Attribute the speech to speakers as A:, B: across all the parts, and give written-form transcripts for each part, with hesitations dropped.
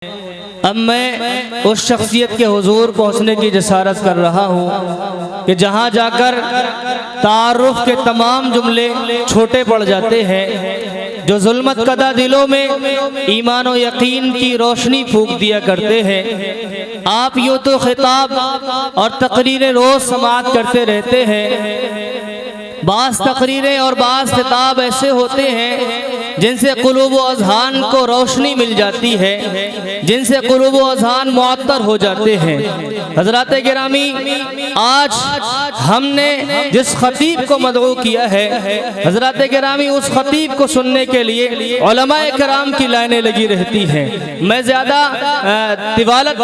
A: अब मैं उस शख्सियत के हुजूर पहुँचने की जसारत कर रहा हूँ कि जहाँ जाकर तारुफ के तमाम जुमले छोटे पड़ जाते हैं, जो जुल्मत कदा दिलों में ईमान और यकीन की रोशनी फूंक दिया करते हैं। आप यूँ तो खिताब और तकरीरें रोज़ समाअत करते रहते हैं। बास तकरीरें और बास खिताब ऐसे होते हैं जिनसे कुलूब व अज़हान को रोशनी मिल जाती है, जिनसे कुलूब व अज़हान मुअत्तर हो जाते हैं। हज़रात गिरामी, आज हमने जिस खतीब को मदऊ किया है, हज़रात गिरामी, उस खतीब को सुनने के लिए उलमाए किराम की लाइनें लगी रहती हैं। मैं ज़्यादा तिवालत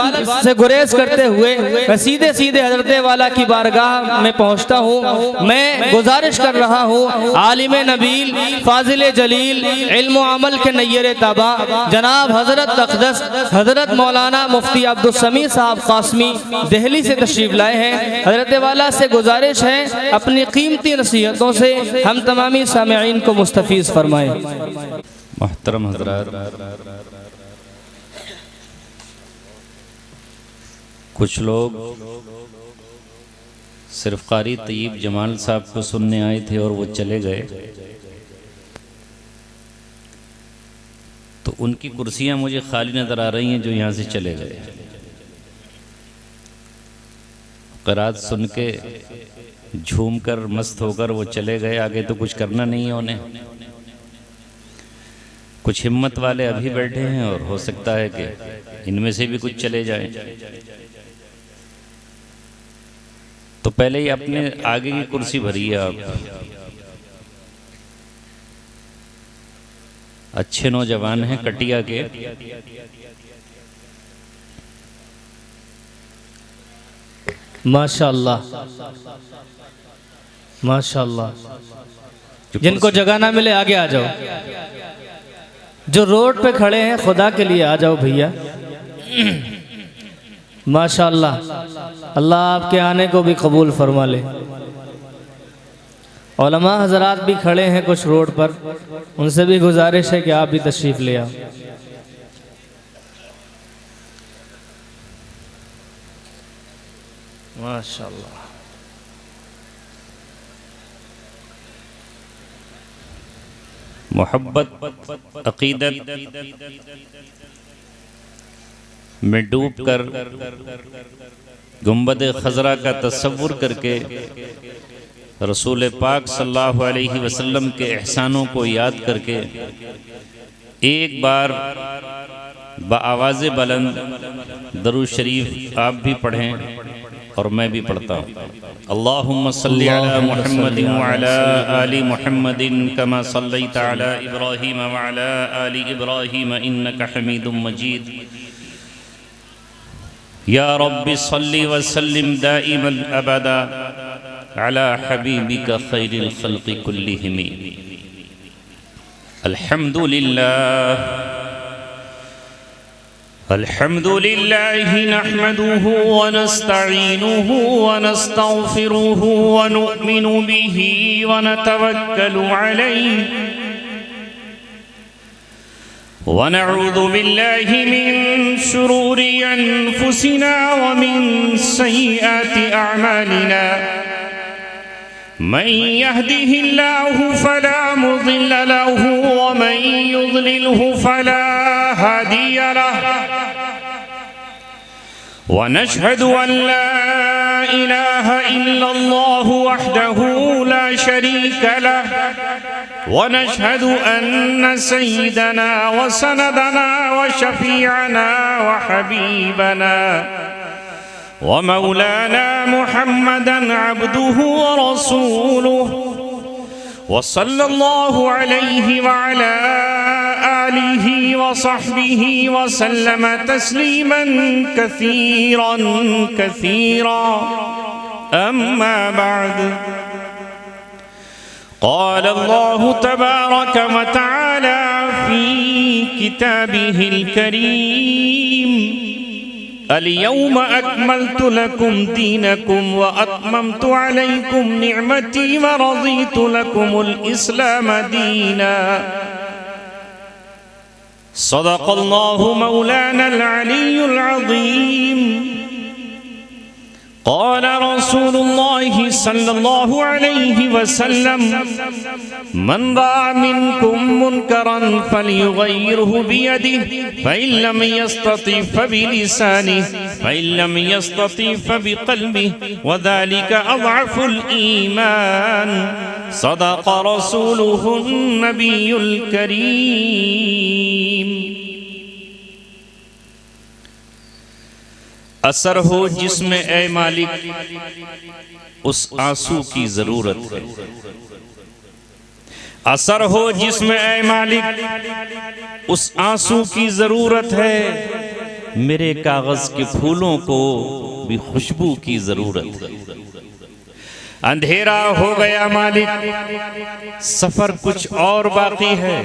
A: से गुरेज करते हुए मैं सीधे सीधे हज़रत वाला की बारगाह में पहुँचता हूँ। मैं गुजारिश कर रहा हूँ आलिम नबील फाजिल जलील इल्म अमल के नैयर ताबा जनाब हज़रत अक़दस हज़रत मौलाना मुफ्ती अब्दुल समी साहब क़ासमी दिल्ली से तशरीफ़ लाए हैं। हज़रत वाला से गुजारिश है अपनी कीमती नसीहतों से हम तमामी सामिईन को मुस्तफ़ीज़ फरमाएँ।
B: मोहतरम हज़रात, कुछ लोग सिर्फ कारी तय्यब जमाल साहब को सुनने आए थे और वो चले गए, तो उनकी कुर्सियां मुझे खाली नज़र आ रही हैं जो यहाँ से चले गए। क़िरात सुन के झूम कर मस्त होकर वो चले गए, आगे तो कुछ करना नहीं है उन्हें। कुछ हिम्मत वाले अभी बैठे हैं और हो सकता है कि इनमें से भी कुछ चले जाएं। तो पहले ही अपने आगे की कुर्सी भरी है आप। अच्छे नौजवान हैं कटिया के,
A: माशाअल्लाह माशाअल्लाह। जिनको जगह ना मिले आगे आ जाओ, जो रोड पे खड़े हैं खुदा के लिए आ जाओ भैया। माशाअल्लाह, अल्लाह आपके आने को भी कबूल फरमा ले। उलमा हजरात भी खड़े हैं कुछ रोड पर, उनसे भी गुजारिश है कि आप भी तशरीफ़ ले आओ। माशाअल्लाह।
B: मोहब्बत अक़ीदत में डूब कर गुंबद खजरा का तसव्वुर करके रसूल पाक सल्लल्लाहु अलैहि वसल्लम के एहसानों को याद करके एक बार बआवाज़ बुलंद दरूद शरीफ आप भी पढ़ें और मैं भी पढ़ता हूँ। अल्लाहुम्मा सल्लि अला मुहम्मदिन व अला आलि मुहम्मदिन कमा सल्लैता अला इब्राहीम व अला आलि इब्राहीम इन्नका हमीदुम मजीद। या रब्बि सल्लि व सल्लिम दाइमन अबदा अला हबीबिका खैरिल खल्क़ि कुल्लिहिम। अल्हम्दुलिल्लाह अल्हम्दुलिल्लाहि नहमदुहु व नस्तईनुहु व नस्तगफिरुहु व नु'मिनु बिही व नतवक्कलु अलैहि व नऊज़ु बिल्लाहि मिन शुरूरि अनफुसिना व मिन सय्यिआति अअमालिना। मन यहदिहिल्लाहु फला मुज़िल्ल लहु व मन युज़लिल्हु फला हादिय लहु। व नशहदु अन ला इलाहा इल्लल्लाहु वहदहु ला शरीका लहु व नशहदु अन्न सय्यिदना व सनदना व शफीअना व हबीबना व मौलाना मुहम्मदन अब्दुहु व रसूलुहु व सल्लल्लाहु अलैहि व अला आलिहि व सहबिहि व सल्लम तस्लीमन कसीरन कसीरा। अम्मा बाद, क़ाल अल्लाहु तबारक व तआला फ़ी किताबिहिल करीम, अल-यौम अकमलतु लकुम दीनकुम व अतममतु अलैकुम निअमती व रज़ीतु लकुमुल इस्लाम दीना। सदक़ल्लाहु मौलानल अलीयुल अज़ीम। क़ाल रसूलुल्लाहि सल्लल्लाहु अलैहि वसल्लम मन रआ मिनकुम मुनकरन फलयुग़य्यिरहु बियदिहि फ़इन लम यस्तति फ़बिलिसानिहि फ़इन लम यस्तति फ़बिक़ल्बिहि वज़ालिका अज़अफ़ुल ईमान। सदक़ रसूलुहुन नबियुल करीम। असर हो जिसमें ए मालिक उस आंसू की जरूरत है। असर हो जिसमें ए मालिक उस आंसू की जरूरत है। मेरे कागज के फूलों को भी खुशबू की जरूरत है। अंधेरा हो गया मालिक, सफर कुछ और बाकी है।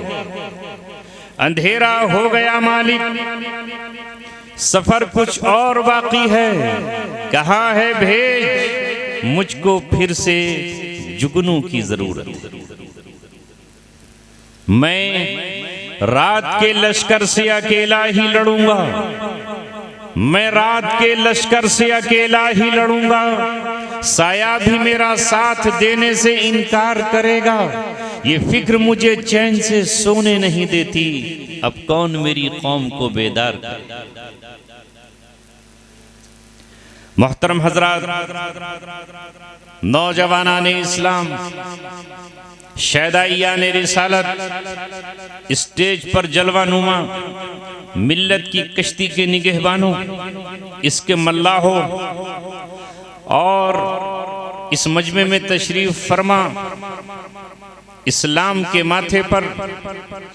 B: अंधेरा हो गया मालिक, सफर कुछ और बाकी है। कहाँ है भेज, मुझको फिर से जुगनू की जरूरत। मैं रात के लश्कर से अकेला ही लड़ूंगा। मैं रात के लश्कर से अकेला ही लड़ूंगा। साया भी मेरा साथ देने से इनकार करेगा। ये फिक्र मुझे चैन से सोने नहीं देती। अब कौन मेरी कौम को बेदार करे। मोहतरम हजरात, नौजवानान इस्लाम, शहदाइयान रिसालत, स्टेज पर जलवानुमा, मिल्लत की कश्ती के निगहबानों, इसके मल्लाहों और इस मजमे में तशरीफ फरमा, इस्लाम के माथे पर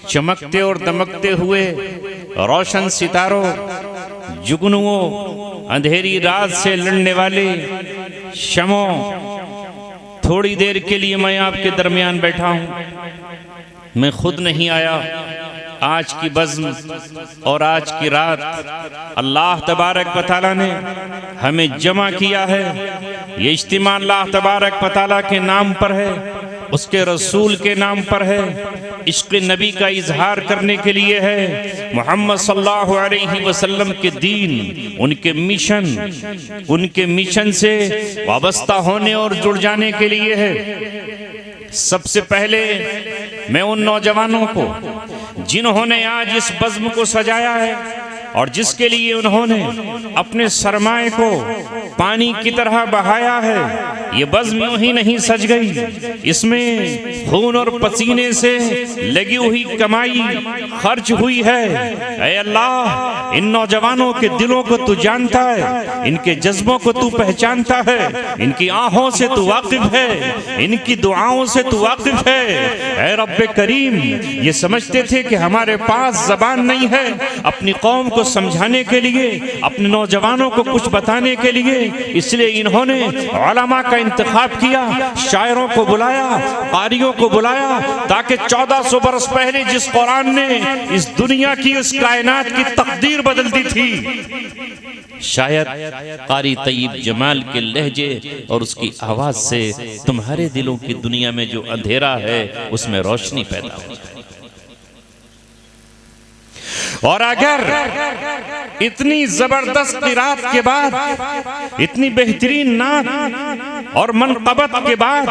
B: चमकते और दमकते हुए रोशन सितारों, जुगनुओं, अंधेरी रात से लड़ने वाले शमों, थोड़ी देर के लिए मैं आपके दरमियान बैठा हूँ। मैं खुद नहीं आया। आज की बज़्म और आज की रात अल्लाह तबारक व तआला ने हमें जमा किया है। ये इज्तिमा अल्लाह तबारक व तआला के नाम पर है, उसके रसूल के नाम पर है, इश्क़ नबी का इजहार करने के लिए है। मोहम्मद सल्लल्लाहु अलैहि वसल्लम के दीन, उनके मिशन से वाबस्ता होने और जुड़ जाने के लिए है। सबसे पहले मैं उन नौजवानों को जिन्होंने आज इस बज़्म को सजाया है और जिसके लिए उन्होंने अपने सरमाए को पानी की तरह बहाया है, ये बज़्म यूं ही नहीं सज गई। इसमें खून और पसीने से लगी हुई कमाई खर्च हुई है। ऐ अल्लाह, इन नौजवानों के दिलों को तू जानता है, इनके जज्बों को तू पहचानता है, इनकी आहों से तू वाकिफ है, इनकी दुआओं से तू वाकिफ है। ऐ रब्बे करीम, ये समझते थे कि हमारे पास ज़बान नहीं है अपनी कौम को समझाने के लिए, अपने नौजवानों को कुछ बताने के लिए, इसलिए इन्होंने उलमा का इंतखाब किया, शायरों को बुलाया, कारियों को बुलाया, ताकि 1400 बरस पहले जिस कुरान ने इस दुनिया की, इस कायनात की तकदीर बदल दी थी, शायद कारी तय्यब जमाल के लहजे और उसकी आवाज से तुम्हारे दिलों की दुनिया में जो अंधेरा है उसमें रोशनी पैदा हो। और अगर इतनी जबरदस्त क़िरात के बाद, इतनी बेहतरीन नात और मनक़बत के बाद,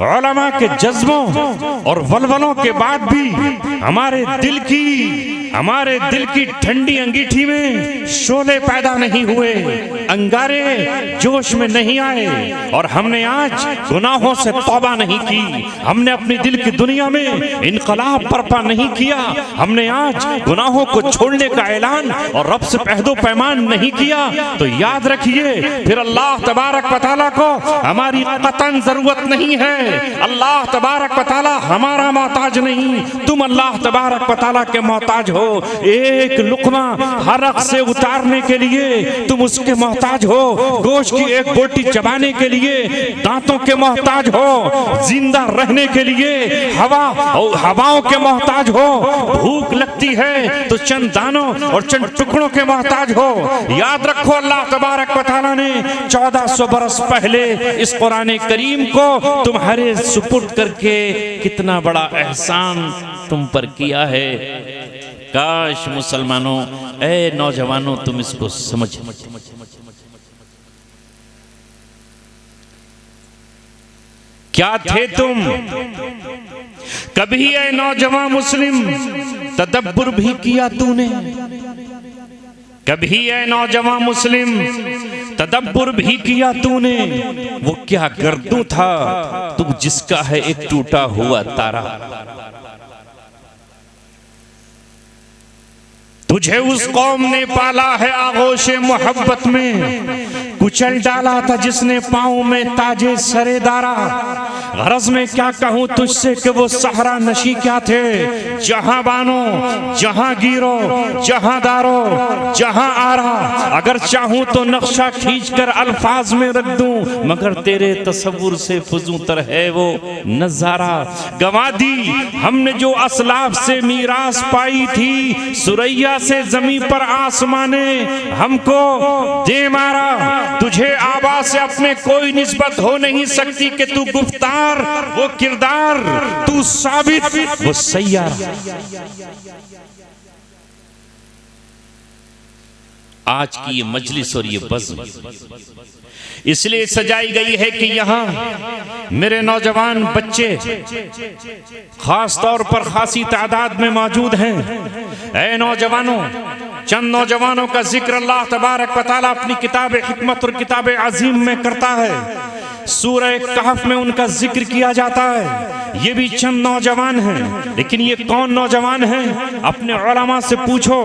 B: उलमा के जज्बों और वलवलों के बाद भी हमारे दिल की ठंडी अंगीठी में शोले पैदा नहीं हुए, अंगारे जोश में नहीं आए, और हमने आज गुनाहों से तौबा नहीं की, हमने अपनी दिल की दुनिया में इनकलाब बर्पा नहीं किया, हमने आज गुनाहों को छोड़ने का ऐलान और रब से अहदो पैमान नहीं किया, तो याद रखिए फिर अल्लाह तबारक व तआला को हमारी कतन जरूरत नहीं है। अल्लाह तबारक व तआला हमारा मोहताज नहीं, तुम अल्लाह तबारक व तआला के मोहताज हो। एक लुक़मा हरक से उतारने के लिए तुम उसके मोहताज हो, गोश्त की एक बोटी चबाने के लिए दांतों के मोहताज हो, जिंदा रहने के लिए हवाओं के मोहताज हो, भूख लगती है तो चंद दानों और चंद टुकड़ों के मोहताज हो। याद रखो, अल्लाह तबारक व तआला ने 1400 बरस पहले इस कुरान करीम को तुम्हारे सुपुर्द करके कितना बड़ा एहसान तुम पर किया है। काश मुसलमानों, ए नौजवानों, तुम इसको समझ। क्या थे तुम? कभी ए नौजवान मुस्लिम तदब्बुर भी किया तूने? कभी ए नौजवान मुस्लिम तदब्बुर भी किया तूने? वो क्या गर्दू था तू जिसका है एक टूटा हुआ तारा। तुझे उस कौम ने पाला है आगोशे मोहब्बत में, कुचल डाला था जिसने पाँव में ताजे सरेदारा। गरज में क्या कहूँ तुझसे कि वो सहरा नशी क्या थे, जहां बानो, जहां गिरो, जहां दारो, जहां आरा। अगर चाहूं तो नक्शा खींचकर अल्फाज में रख दूं, मगर तेरे तसव्वुर से फजूतर है वो नजारा। गवा दी हमने जो असलाफ से मीरास पाई थी, सुरैया से जमीन पर आसमाने हमको दे मारा। तुझे आबा से अपने कोई निस्बत हो नहीं सकती कि तू गुफ्तार, वो किरदार, तू साबित, वो सैयारा। आज की ये मजलिस और ये बज़्म इसलिए सजाई गई है कि यहाँ मेरे नौजवान बच्चे खास तौर पर खासी तादाद में मौजूद हैं। ऐ नौजवानों, चंद नौजवानों का जिक्र अल्लाह तबारक व तआला अपनी किताब हिकमत और किताब अजीम में करता है। सूरह कहफ में उनका जिक्र किया जाता है। ये भी चंद नौजवान हैं, लेकिन ये कौन नौजवान हैं? अपने उलमा से पूछो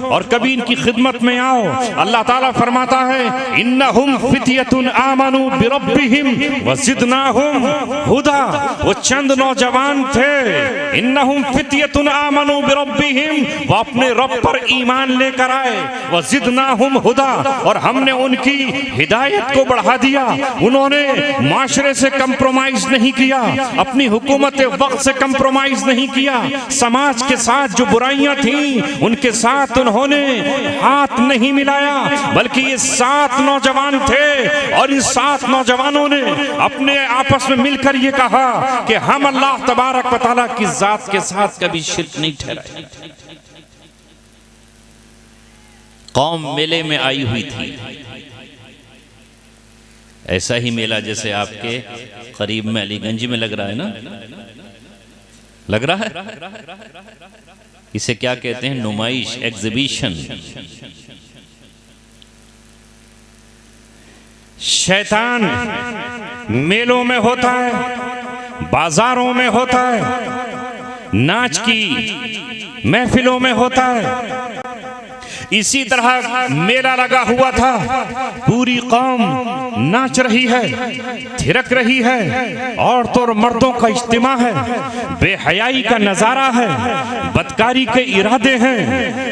B: और कभी इनकी खिदमत में आओ। अल्लाह ताला फरमाता है, इन्नहुम फित्यतुन आमनु बिरब्बिहिम वज़िदनाहुम हुदा। वो चंद नौजवान थे, इन्नहुम फित्यतुन आमनु बिरब्बिहिम, वो अपने रब पर ईमान लेकर आए, वज़िदनाहुम हुदा, और हमने उनकी हिदायत को बढ़ा दिया। उन्होंने माशरे से कंप्रोमाइज नहीं किया, अपनी हुकूमत वक्त से कंप्रोमाइज नहीं किया। समाज के साथ जो बुराइयां थी उनके साथ उन्होंने हाथ नहीं मिलाया, बल्कि ये 7 नौजवान थे और इन 7 नौजवानों ने अपने आपस में मिलकर ये कहा कि हम अल्लाह तबारक व तआला की जात के साथ कभी शिर्क नहीं ठहराए। कौम मेले में आई हुई थी, ऐसा ही मेला जैसे आपके करीब में अलीगंज में लग रहा है ना, लग रहा है। इसे क्या कहते हैं? नुमाइश, एग्जिबिशन। शैतान मेलों में होता है, बाजारों में होता है, नाच की महफिलों में होता है। इसी तरह मेला लगा हुआ था, पूरी कौम नाच रही है, थिरक रही है, औरतों और मर्दों का इज्तिमा है, बेहयाई का नजारा है, बदकारी के इरादे हैं,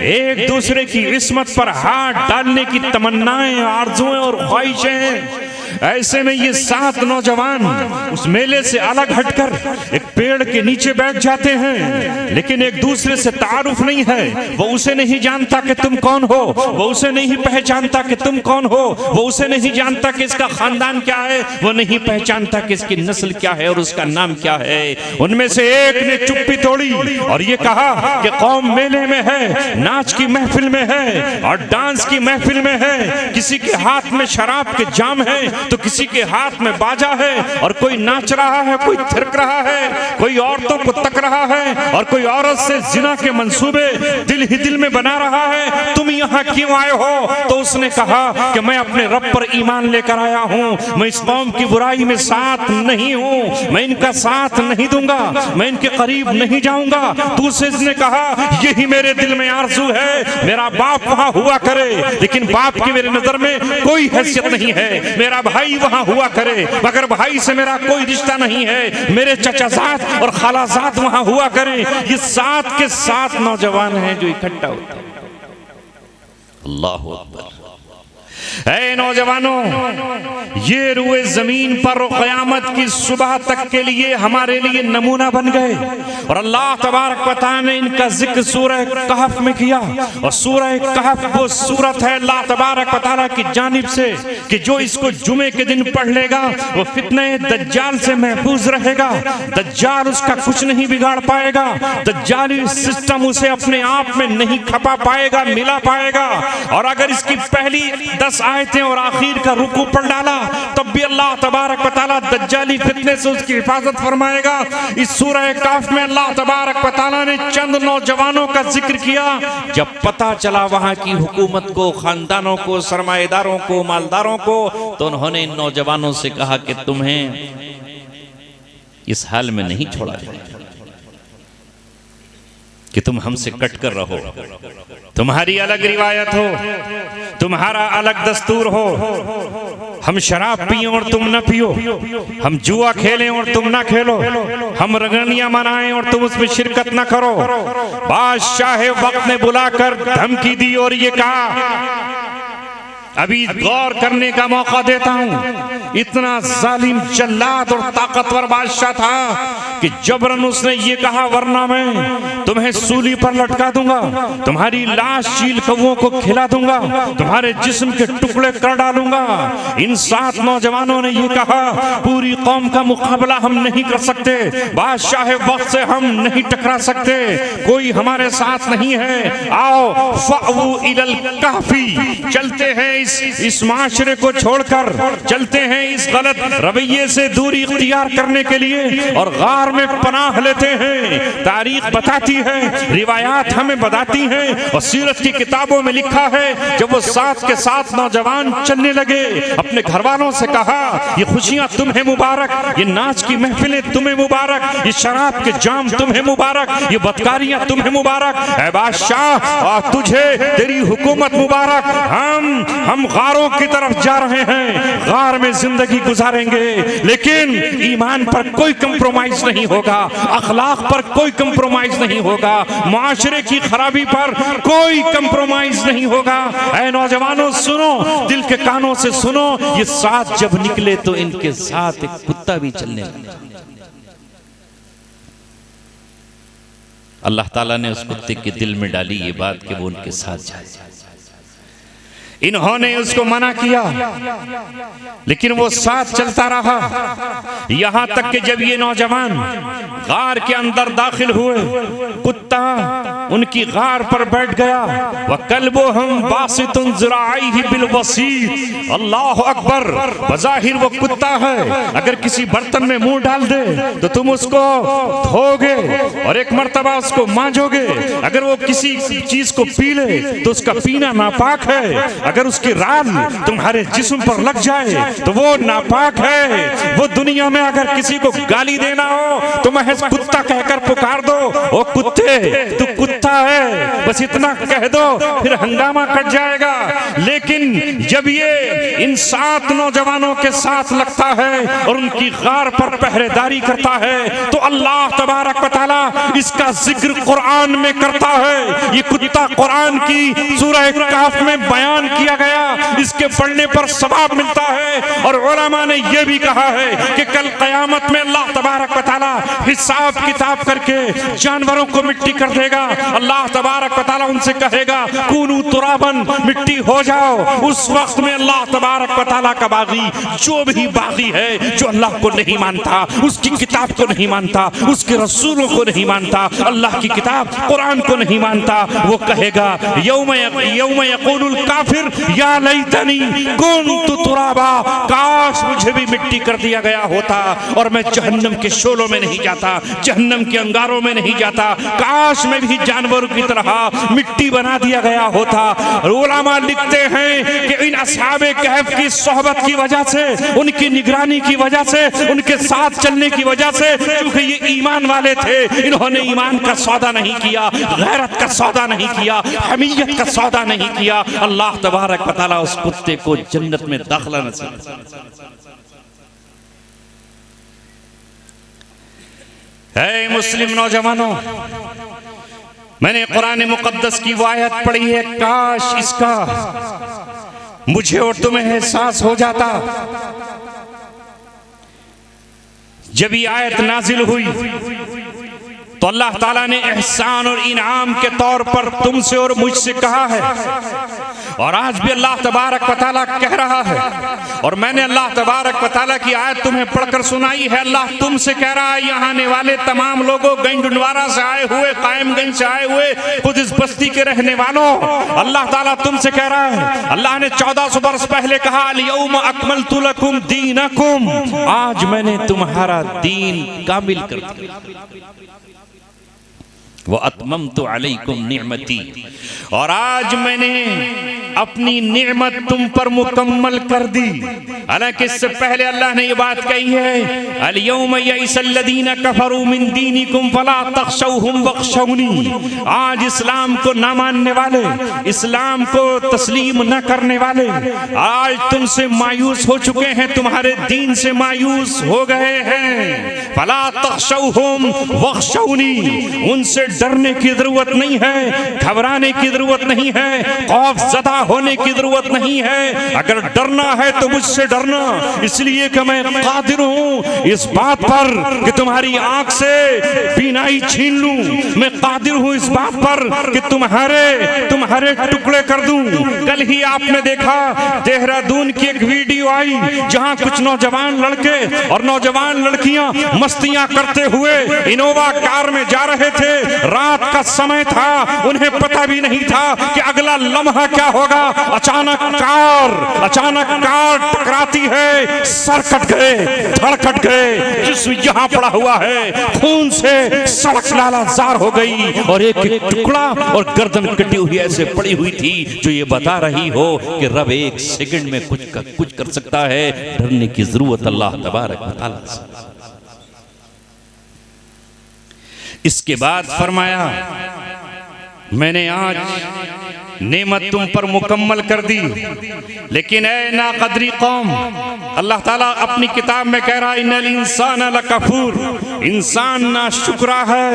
B: एक दूसरे की इस्मत पर हाथ डालने की तमन्नाएं, आरज़ुएं और ख्वाहिशें हैं। ऐसे में ये 7 नौजवान उस मेले से अलग हटकर एक पेड़ के नीचे बैठ जाते हैं, लेकिन एक दूसरे से तारुफ नहीं है। वो उसे नहीं जानता कि तुम कौन हो, वो उसे नहीं पहचानता कि तुम कौन हो, वो उसे नहीं जानता कि इसका खानदान क्या है, वो नहीं पहचानता कि इसकी नस्ल क्या है और उसका नाम क्या है। उनमें से एक ने चुप्पी तोड़ी और ये कहा कि कौम मेले में है, नाच की महफिल में है और डांस की महफिल में है। किसी के हाथ में शराब के जाम है तो किसी के हाथ में बाजा है, और कोई नाच रहा है, कोई थिरक रहा है, कोई औरतों को तक रहा है और कोई औरत से जिना के मंसूबे दिल ही दिल में बना रहा है। तुम यहाँ क्यों आए हो? तो उसने कहा कि मैं अपने रब पर ईमान लेकर आया हूँ, मैं इस कौम की बुराई में साथ नहीं हूँ, मैं इनका साथ नहीं दूंगा, मैं इनके करीब नहीं जाऊंगा। दूसरे ने कहा, यही मेरे दिल में आरज़ू है, मेरा बाप वहां हुआ करे, लेकिन बाप की मेरे नजर में कोई हैसियत नहीं है। मेरा भाई वहां हुआ करे, मगर भाई से मेरा कोई रिश्ता नहीं है। मेरे चचाजाद और खालाजाद वहां हुआ करे। ये 7 के 7 नौजवान हैं जो इकट्ठा होते हैं। अल्लाह अकबर।
C: ऐ नौजवानों, ये रुए जमीन पर क़यामत की सुबह तक के लिए हमारे लिए नमूना बन गए। और अल्लाह तबारक व तआला ने इनका जिक्र सूरह कहफ में किया। और सूरह कहफ वो सूरत है अल्लाह तबारक व तआला की जानिब से कि जो इसको जुमे के दिन पढ़ लेगा वो फितने दज्जाल से महफूज रहेगा। दज्जाल उसका कुछ नहीं बिगाड़ पाएगा। दज्जाली सिस्टम उसे अपने आप में नहीं खपा पाएगा, मिला पाएगा। और अगर इसकी पहली 10 आयतें और आखिर का रुकू पढ़ डाला तब भी अल्लाह तबारक व तआला दज्जाली फितने से उसकी हिफाजत फरमाएगा। इस सूरह काफ में अल्लाह तबारक व तआला ने चंद नौजवानों का जिक्र किया। जब पता चला वहां की हुकूमत को, खानदानों को, सरमाएदारों को, मालदारों को, तो उन्होंने इन नौजवानों से कहा कि तुम्हें इस हाल में नहीं छोड़ा जाएगा कि तुम हमसे कट कर रहो। तुम्हारी अलग रिवायत हो, तुम्हारा अलग दस्तूर हो। हम शराब पिए और तुम न पियो, हम जुआ खेलें और तुम ना खेलो, हम रंगनियां मनाएं और तुम उसमें शिरकत न करो। बादशाह वक्त ने बुलाकर धमकी दी और ये कहा, अभी गौर करने का मौका देता हूं। इतना जालिम, जल्लाद और ताकतवर बादशाह था कि जबरन उसने ये कहा, वरना मैं तुम्हें सूली पर लटका दूंगा, तुम्हारी लाश चील कौवों को खिला दूंगा, तुम्हारे जिस्म के टुकड़े कर डालूंगा। इन 7 नौजवानों ने ये कहा, पूरी कौम का मुकाबला हम नहीं कर सकते, बादशाह वक्त से हम नहीं टकरा सकते, कोई हमारे साथ नहीं है। आओ फ़अवू इलल कहफ़ी, चलते हैं इस माशरे को छोड़कर, चलते हैं इस गलत रवैये से दूरी इख्तियार करने के लिए और गार में पनाह लेते हैं। तारीख बताती है, रिवायात हमें बताती हैं और सीरत की किताबों में लिखा है, जब वो 7 के 7 नौजवान चलने लगे, अपने घर वालों से कहा, ये खुशियां तुम्हें मुबारक, ये नाच की महफिलें तुम्हें मुबारक, ये शराब के जाम तुम्हें मुबारक, ये बदकारियां तुम्हें मुबारक। ऐ बादशाह, और तुझे तेरी हुकूमत मुबारक। हम गारों की तरफ जा रहे हैं, गार में जिंदगी गुजारेंगे, लेकिन ईमान पर कोई कंप्रोमाइज नहीं होगा, अखलाक पर कोई कंप्रोमाइज नहीं होगा, मुआशरे की खराबी पर कोई कंप्रोमाइज नहीं होगा। ऐ नौजवानों सुनो, दिल के कानों से सुनो, ये 7 जब निकले तो इनके साथ एक कुत्ता भी चलने लगा। अल्लाह ताला ने उस कुत्ते के दिल में डाली ये बात कि वो उनके साथ जाए। इन्होंने उसको मना किया, लेकिन वो साथ चलता रहा, यहां तक कि जब ये नौजवान गार के अंदर दाखिल हुए, कुत्ता उनकी गार पर बैठ गया। वकल्बुहुम बासितुन ज़िराइही बिलवसीत, अल्लाह अकबर। बज़ाहिर वो कुत्ता है, अगर किसी बर्तन में मुंह डाल दे तो तुम उसको धोगे और एक मर्तबा उसको मांजोगे। अगर वो किसी चीज को पी ले तो उसका पीना नापाक है। अगर उसकी राल तुम्हारे जिस्म पर लग जाए तो वो नापाक है। वो दुनिया में अगर किसी को गाली देना हो तो महज कुत्ता कहकर पुकार दो, ओ कुत्ते तू कुत्ता है, बस इतना कह दो, फिर हंगामा कट जाएगा। लेकिन जब ये इन 7 नौजवानों के साथ लगता है और उनकी गार पर पहरेदारी करता है तो अल्लाह तबारक व तआला इसका जिक्र कुरान में करता है। ये कुत्ता कुरान की सूरह कहफ में बयान किया गया, इसके पढ़ने पर सवाब मिलता है। और उलमा ने यह भी कहा है कि कल क़यामत में अल्लाह तबारक व तआला हिसाब किताब करके जानवरों को मिट्टी कर देगा। अल्लाह तबारक व तआला उनसे कहेगा कूनू तुराबन, मिट्टी हो जाओ। उस वक्त में अल्लाह तबारक व तआला का बागी, जो भी बागी है जो अल्लाह को नहीं मानता, उसकी किताब को नहीं मानता, उसके रसूलों को नहीं मानता, अल्लाह की किताब कुरान को नहीं मानता, वो कहेगा यौम यक़ूलुल काफिर या लैतनी कुन्तु तुराबा, काश मुझे भी मिट्टी कर दिया गया होता और मैं जहन्नम के शोलों में नहीं जाता, जहन्नम के अंगारों में नहीं जाता, काश मैं भी जानवरों की तरह मिट्टी बना दिया गया होता। उलमा लिखते हैं कि इन असहाबे कहफ की सोहबत की वजह से, उनकी निगरानी की वजह से, उनके साथ चलने की वजह से, क्योंकि ये ईमान वाले थे, इन्होंने ईमान का सौदा नहीं किया, गैरत का सौदा नहीं किया, हमीयत का सौदा नहीं किया। अल्लाह तबारक व तआला उस कुत्ते को जन्नत में दाखिला नसीब। ऐ मुस्लिम नौजवानों, मैंने कुरान मुकद्दस की वो आयत पढ़ी है, काश इसका मुझे और तुम्हें एहसास हो जाता। जब ये आयत नाजिल हुई तो अल्लाह ताला ने एहसान और इनाम के तौर पर तुमसे और मुझसे कहा है, और आज भी अल्लाह तबारक व तआला कह रहा है, और मैंने अल्लाह तबारक व तआला की आयत तुम्हें पढ़कर सुनाई है। अल्लाह तुमसे कह रहा है, यहाँ आने वाले तमाम लोगों, गंज डुंडवारा से आए हुए, कायमगंज से आए हुए, खुद इस बस्ती के रहने वालों, अल्लाह ताला तुमसे कह रहा है, अल्लाह ने 1400 वर्ष पहले कहा, अल-यौम अकमलतु लकुम दीनकुम, आज मैंने तुम्हारा दीन कामिल कर दिया। वो अतममतु अलैकुम निअमती, और आज मैंने अपनी निअमत तुम पर मुकम्मल कर दी। हालांकि इससे पहले अल्लाह ने ये बात कही है, अल-यौम यइसल्लज़ीना कफरू मिन दीनिकुम फला तख्शौहुम वख्शौनी, आज इस्लाम को ना मानने वाले, इस्लाम को तस्लीम न करने वाले आज तुमसे मायूस हो चुके हैं, तुम्हारे दीन से मायूस हो गए हैं। फला तख्शौहुम वख्शौनी, उनसे डरने की जरूरत नहीं है, घबराने की जरूरत नहीं है, खौफ ज़दा होने की जरूरत नहीं है। अगर डरना है तो मुझसे डरना, इसलिए कि मैं कादिर हूं इस बात पर कि तुम्हारी आंख से बीनाई छीन लूं, मैं कादिर हूं इस बात पर कि तुम्हारे टुकड़े कर दूं। कल ही आपने देखा देहरादून की एक वीडियो आई, जहां कुछ नौजवान लड़के और नौजवान लड़कियां मस्तियां करते हुए इनोवा कार में जा रहे थे। रात का समय था, उन्हें पता भी नहीं था कि अगला लम्हा क्या होगा। अचानक कार टकराती है, सर कट गए, धड़ कट गए, जिस्म यहाँ पड़ा हुआ है, खून से सड़क लालाजार हो गई, और एक एक टुकड़ा और गर्दन कटी हुई ऐसे पड़ी हुई थी, जो ये बता रही हो कि रब एक सेकंड में कुछ कर सकता है। डरने की जरूरत अल्लाह तबारक व तआला से। इसके बाद फरमाया, मैंने आज नेमत तुम पर मुकम्मल कर दी, लेकिन ऐ नाक़दरी कौम, अल्लाह ताला अपनी किताब में कह रहा है, इन्नल इंसान लकफूर, इंसान नाशुक्रा है।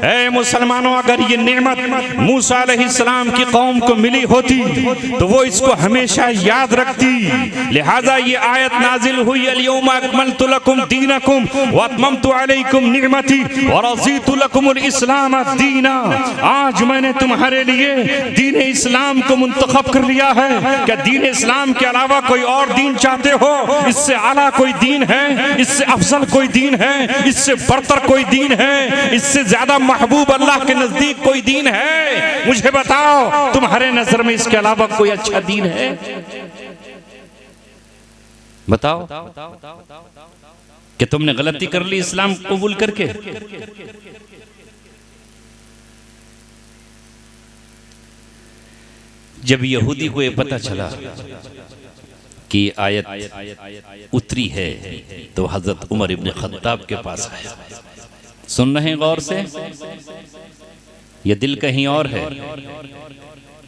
C: ऐ मुसलमानों, अगर ये नेमत मूसा अलैहिस्सलाम की कौम को मिली होती तो वो इसको हमेशा याद रखती। लिहाजा ये आयत नाजिल हुई, अल-यौम अकमलतु लकुम दीनकुम व अतममतु अलैकुम निअमती व रज़ीतु लकुमुल इस्लाम दीना, आज मैंने तुम्हारे लिए दीन इस्लाम को मुंतखब कर लिया है। क्या दीन इस्लाम के अलावा कोई और दीन चाहते हो? इससे आला कोई दीन है? इससे अफजल कोई दीन है? इससे बरतर कोई दीन है? इससे ज्यादा महबूब अल्लाह के नजदीक कोई दीन है? मुझे बताओ, तुम्हारे नजर में इसके अलावा कोई अच्छा दीन है? बताओ कि तुमने गलती कर ली इस्लाम कबूल करके? जब यहूदी को ये पता चला कि आयत उतरी है, तो हजरत उमर इब्न खत्ताब के पास आया। सुन रहे हैं गौर से? ये दिल कहीं और है,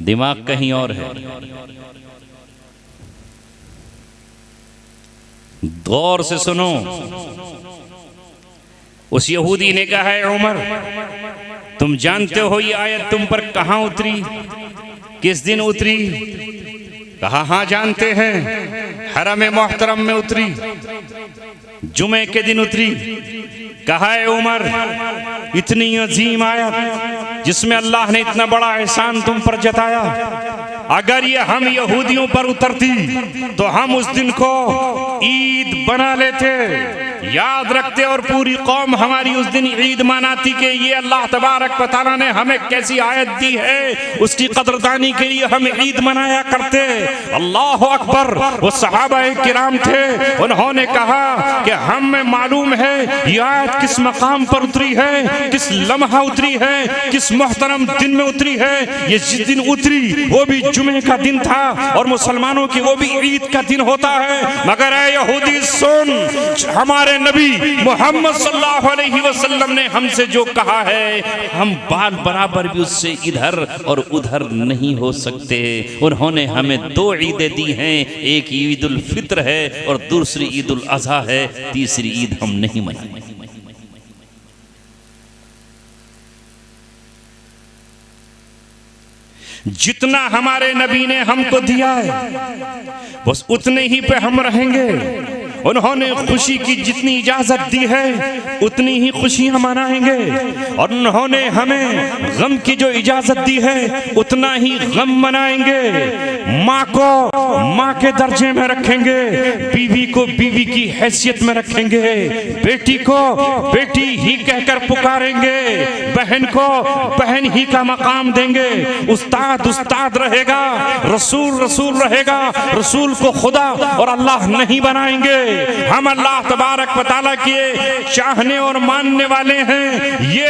C: दिमाग कहीं और है। गौर से सुनो। उस यहूदी ने कहा, है उमर, तुम जानते हो ये आयत तुम पर कहां उतरी, किस दिन उतरी? कहा, हाँ जानते हैं, हरम मोहतरम में उतरी, जुमे के दिन उतरी। कहा, है उमर, इतनी अजीम आयत जिसमें अल्लाह ने इतना बड़ा एहसान तुम पर जताया, अगर ये हम यहूदियों पर उतरती तो हम उस दिन को ईद बना लेते, याद रखते, और पूरी कौम हमारी उस दिन ईद मनाती कि ये अल्लाह तबारक व तआला ने हमें कैसी आयत दी है, उसकी कदरदानी के लिए हम ईद मनाया करते। अल्लाह अकबर। वो सहाबाए किराम थे, उन्होंने कहा कि हमें मालूम है ये आयत किस मकाम पर उतरी है, किस लम्हा उतरी है, किस मोहतरम दिन में उतरी है। ये जिस दिन उतरी वो भी जुमे का दिन था, और मुसलमानों की वो भी ईद का दिन होता है। मगर ऐ यहूदी सुन, हमारे नबी मोहम्मद सल्लल्लाहु अलैहि वसल्लम ने हमसे जो कहा है, हम बाल बराबर भी उससे इधर और उधर नहीं हो सकते। उन्होंने हमें दो ईदें दी हैं, एक ईद उल फित्र है और दूसरी ईद उल अज़हा है, तीसरी ईद हम नहीं मनाएंगे। जितना हमारे नबी ने हमको दिया है बस उतने ही पे हम रहेंगे। उन्होंने खुशी की जितनी इजाजत दी है उतनी ही खुशियां मनाएंगे, और उन्होंने हमें गम की जो इजाजत दी है उतना ही गम मनाएंगे। माँ को माँ के दर्जे में रखेंगे, बीवी को बीवी की हैसियत में रखेंगे, बेटी को बेटी ही कहकर पुकारेंगे, बहन को बहन ही का मकाम देंगे। उस्ताद उस्ताद रहेगा, रसूल रसूल रहेगा, रसूल को खुदा और अल्लाह नहीं बनाएंगे। हम अल्लाह तबारक व तआला के चाहने और मानने वाले हैं। ये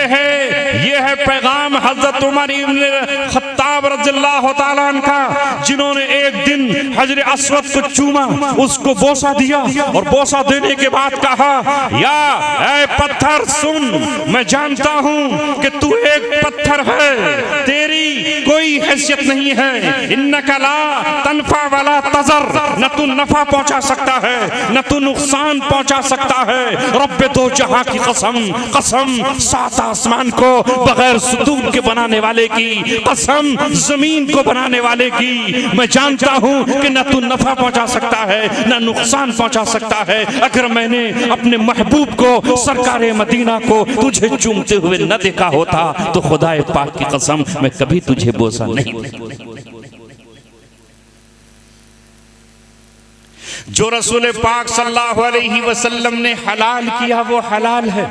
C: है पैगाम हजरत उमर इब्न खत्ताब रज़ियल्लाहु तआला अन्हु का, जिन्होंने एक दिन हजर अस्वद को चूमा, उसको बोसा दिया और बोसा देने के बाद कहा, या ऐ पत्थर सुन, मैं जानता हूं कि तू एक पत्थर है, तेरी कोई हैसियत नहीं है। इन्नका ला तनफा वाला तजर, न तू नफा पहुंचा सकता है न तू नुकसान पहुंचा सकता है। रब्बे दो जहां की कसम, कसम सात आसमान को बगैर सुतून के बनाने वाले की, कसम जमीन को बनाने वाले की, मैं जानता हूं कि न तू नफा पहुंचा सकता है न नुकसान पहुंचा सकता है। अगर मैंने अपने महबूब को, सरकारे मदीना को तुझे चूमते हुए न देखा होता तो खुदाए पाक की कसम मैं कभी तुझे बोसा नहीं देता। जो रसूल पाक सल्लल्लाहु अलैहि वसल्लम ने हलाल किया वो हलाल है,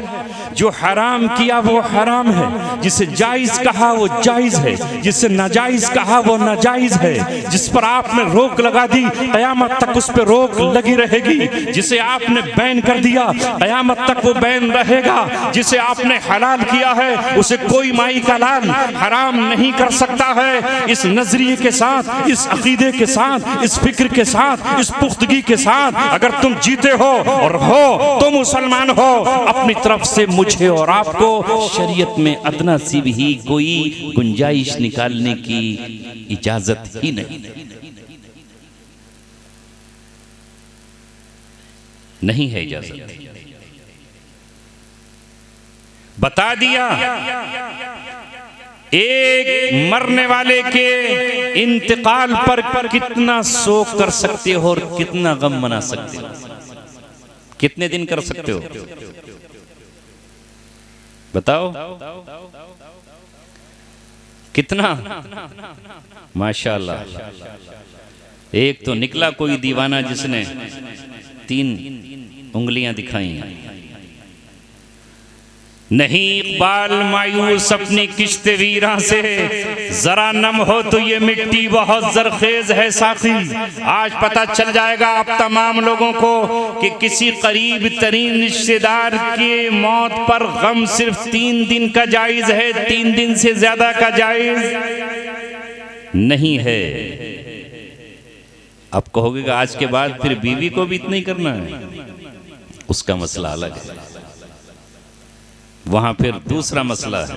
C: जो हराम किया वो हराम है, जिसे जायज कहा वो जायज है, जिसे नाजायज कहा वो नाजायज है, जिस पर आपने रोक लगा दी कयामत तक उस पर रोक लगी रहेगी, जिसे आपने बैन कर दिया कयामत तक वो बैन रहेगा, जिसे आपने हलाल किया है उसे कोई माई का लाल हराम नहीं कर सकता है। इस नजरिए के साथ, इस अकीदे के साथ, इस फिक्र के साथ, इस पुख्तगी के साथ अगर तुम जीते हो और हो तो मुसलमान हो, अपनी तरफ से मुझे और आपको शरीयत में अदना सी भी कोई गुंजाइश निकालने की इजाजत ही नहीं है इजाजत। बता दिया एक मरने वाले के इंतकाल पर कितना शोक कर सकते हो और कितना गम मना सकते हो, कितने दिन कर सकते हो बताओ, कितना। माशाल्लाह, एक तो निकला कोई दीवाना जिसने 3 उंगलियां दिखाई हैं। नहीं इकबाल मायूस अपनी किश्ते वीरा से, जरा नम हो तो ये मिट्टी बहुत जरखेज है साथी। आज पता चल जाएगा आप तमाम लोगों को कि किसी करीब तरीन रिश्तेदार के मौत पर गम सिर्फ 3 दिन का जायज है, 3 दिन से ज्यादा का जायज नहीं है। अब कहोगे कि आज के बाद फिर बीवी को भी इतना ही करना है, उसका मसला अलग है, वहां फिर दूसरा मसला है।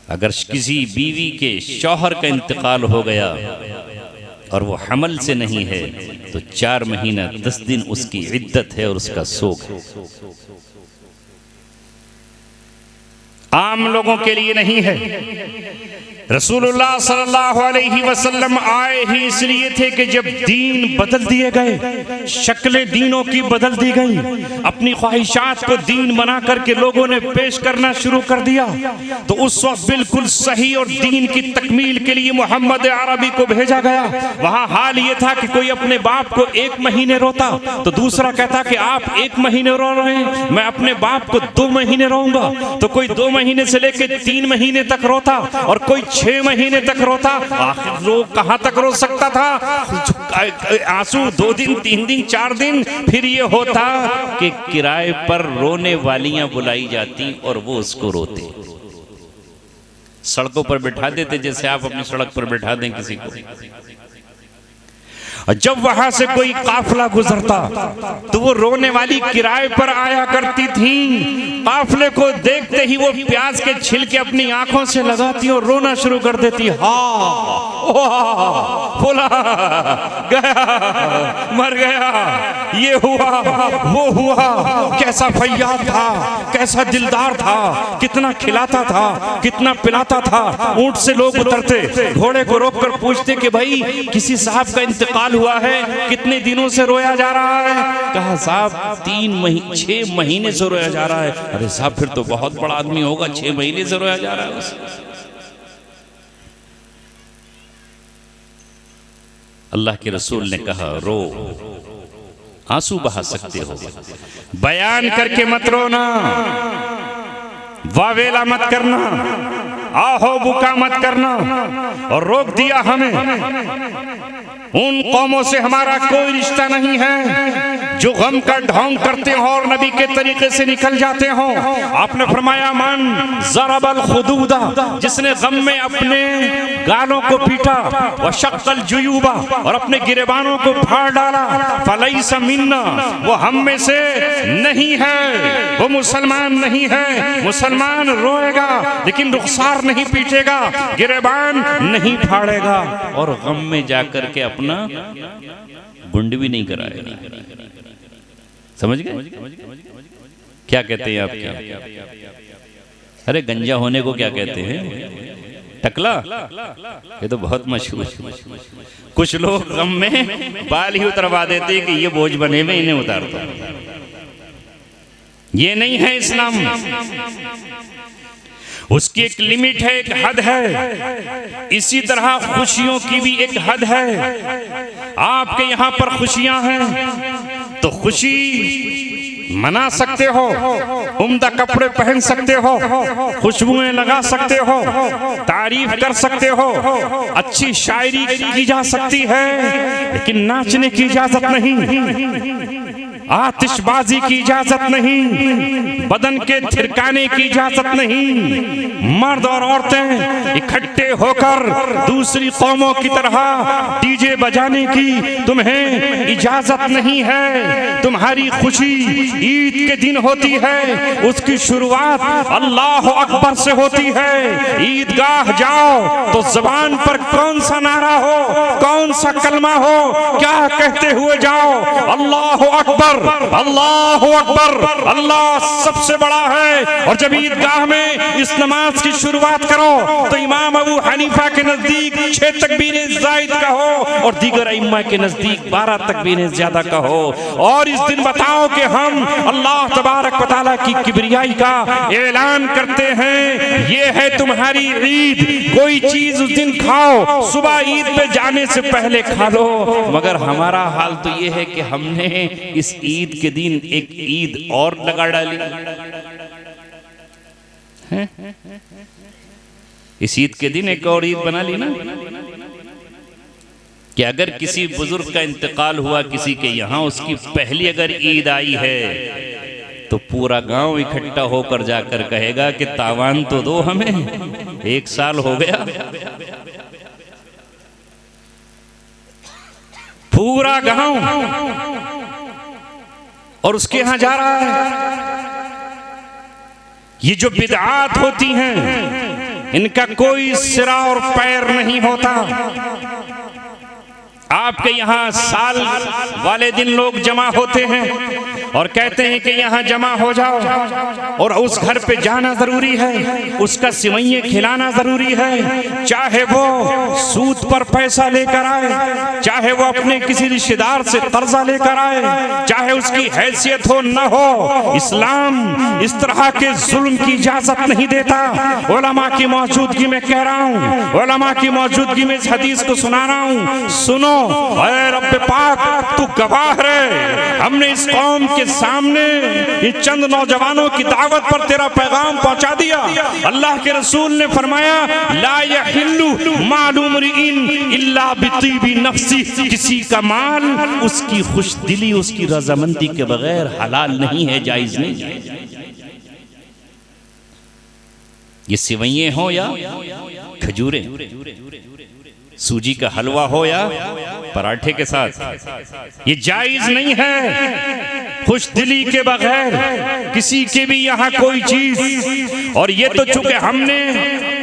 C: अगर किसी बीवी के शौहर का इंतकाल हो गया और वो हमल से नहीं है तो 4 महीना 10 दिन उसकी इद्दत है और उसका शोक है। आम लोगों के लिए नहीं है। रसूलुल्लाह सल्लल्लाहु अलैहि वसल्लम आए ही इसलिए थे कि जब दीन बदल दिए गए, शक्लें दीनों की बदल दी गई, अपनी ख्वाहिशात को दीन बना करके लोगों ने पेश करना शुरू कर दिया, तो उस वक्त बिल्कुल सही और दीन की तकमील के लिए मोहम्मद अरबी को भेजा गया। वहां हाल ये था कि कोई अपने बाप को 1 महीने रोता तो दूसरा कहता कि आप 1 महीने रो रहे हैं, मैं अपने बाप को 2 महीने रोऊंगा। तो कोई 2 महीने से लेकर 3 महीने तक रोता और कोई 6 महीने तक रोता। आखिर लोग कहां तक रो सकता था? आंसू 2 दिन 3 दिन 4 दिन। फिर ये होता कि किराए पर रोने वालियां बुलाई जाती और वो उसको रोते, सड़कों पर बैठा देते जैसे आप अपनी सड़क पर बैठा दें किसी को। जब वहां से कोई काफिला गुजरता तो वो रोने वाली किराए पर आया करती थी। काफिले को देखते ही वो प्याज के छिलके अपनी आंखों से लगाती और रोना शुरू कर देती। हाँ फुला गया, मर गया, ये हुआ वो हुआ। कैसा फैयाद था, कैसा दिलदार था, कितना खिलाता था, कितना पिलाता था। ऊंट से लोग उतरते, घोड़े को रोककर पूछते कि भाई किसी साहब का इंतकाल हुआ है, कितने दिनों से रोया जा रहा है? कहा साहब 6 महीने से रोया जा रहा है। अरे साहब फिर तो बहुत बड़ा आदमी होगा, 6 महीने से रोया जा रहा है। अल्लाह के रसूल ने कहा रो, आंसू बहा सकते हो, बयान करके मत रोना, वावेला मत करना, आहो बुका मत करना। और रोक दिया हमें, उन कौमों से हमारा कोई रिश्ता नहीं है जो गम का ढोंग करते हो और नबी के तरीके से निकल जाते हो। आपने फरमाया मन ज़रबल खुदूदा, जिसने गम में अपने गालों को पीटा, व शक्कल जुयूबा, और अपने गिरेबानों को फाड़ डाला, फलैसा मिन्ना, वो हम में से नहीं है, वो मुसलमान नहीं है। मुसलमान रोएगा लेकिन रुखसार नहीं पीटेगा, गिरेबान नहीं फाड़ेगा, और गम में जाकर के अपना गुंड भी नहीं कराएगा। समझ गए क्या कहते हैं आप? क्या अरे गंजा होने को क्या कहते हैं? टकला। ये तो बहुत मशहूर। कुछ लोग गम में बाल ही उतरवा देते हैं कि ये बोझ बने में इन्हें उतारता। ये नहीं है इस्लाम। उसकी एक लिमिट है, एक हद है। इसी तरह खुशियों की भी एक हद है। आपके यहाँ पर खुशियां हैं तो खुशी मना सकते हो, उम्दा कपड़े पहन सकते हो, खुशबुएं लगा सकते हो, तारीफ कर सकते हो, अच्छी शायरी की जा सकती है, लेकिन नाचने की इजाजत नहीं, आतिशबाजी की इजाजत नहीं, बदन के थिरकाने की इजाजत नहीं। मर्द और औरतें इकट्ठे होकर दूसरी कौमों की तरह डीजे बजाने की तुम्हें इजाजत नहीं है। तुम्हारी खुशी ईद के दिन होती है, उसकी शुरुआत अल्लाह अकबर से होती है। ईदगाह जाओ तो जबान पर कौन सा नारा हो, कौन सा कलमा हो, क्या कहते हुए जाओ? अल्लाह अकबर, अल्लाह अकबर, अल्लाह सबसे बड़ा है। और जब ईदगाह में इस नमाज की शुरुआत करो तो इमाम अबू हनीफा के नजदीक 6 तकबीरें ज़ायद कहो और दीगर इम्मा के नजदीक 12 तकबीरें ज्यादा कहो। और इस दिन बताओ कि हम अल्लाह तबारक व तआला की किबरियाई का ऐलान करते हैं। ये है तुम्हारी ईद। कोई चीज उस दिन खाओ, सुबह ईद पे जाने से पहले खा लो। मगर हमारा हाल तो ये है कि हमने इस ईद के दिन एक ईद और लगा डाली है? इस ईद के दिन एक और ईद बना ली ना, कि अगर किसी बुजुर्ग का इंतकाल हुआ किसी के यहाँ, उसकी पहली अगर ईद आई है तो पूरा गांव इकट्ठा होकर जाकर कहेगा कि तावान तो दो हमें, 1 साल हो गया। पूरा गांव और उसके यहां जा रहा है। ये जो बिदआत होती हैं इनका कोई सिरा और पैर नहीं होता। आपके यहाँ साल वाले दिन लोग जमा होते हैं और कहते हैं कि यहाँ जमा हो जाओ, और उस घर पे जाना जरूरी है, उसका सिवैये खिलाना जरूरी है, चाहे वो सूद पर पैसा लेकर आए, चाहे वो अपने किसी रिश्तेदार से कर्जा लेकर आए, चाहे उसकी हैसियत हो न हो। इस्लाम इस तरह के जुल्म की इजाजत नहीं देता। उलमा की मौजूदगी में कह रहा हूँ, उलमा की मौजूदगी में इस हदीस को सुना रहा हूँ। सुनो, ऐ रब्ब पाक तू गवाह है, हमने इस कौम के सामने ये चंद नौजवानों की दावत पर तेरा पैगाम पहुंचा दिया। अल्लाह के रसूल ने फरमाया ला यहिल्लु मालूम रिइन इल्ला बितीबी नफ्सी, किसी का माल उसकी खुशदिली, उसकी रजामंदी के बगैर हलाल नहीं है, जायज नहीं है। ये सिवैये हो या खजूरें, सूजी का हलवा हो या पराठे के साथ, ये जायज नहीं है खुश दिली के बगैर किसी के भी यहाँ कोई चीज। और ये तो चूंकि हमने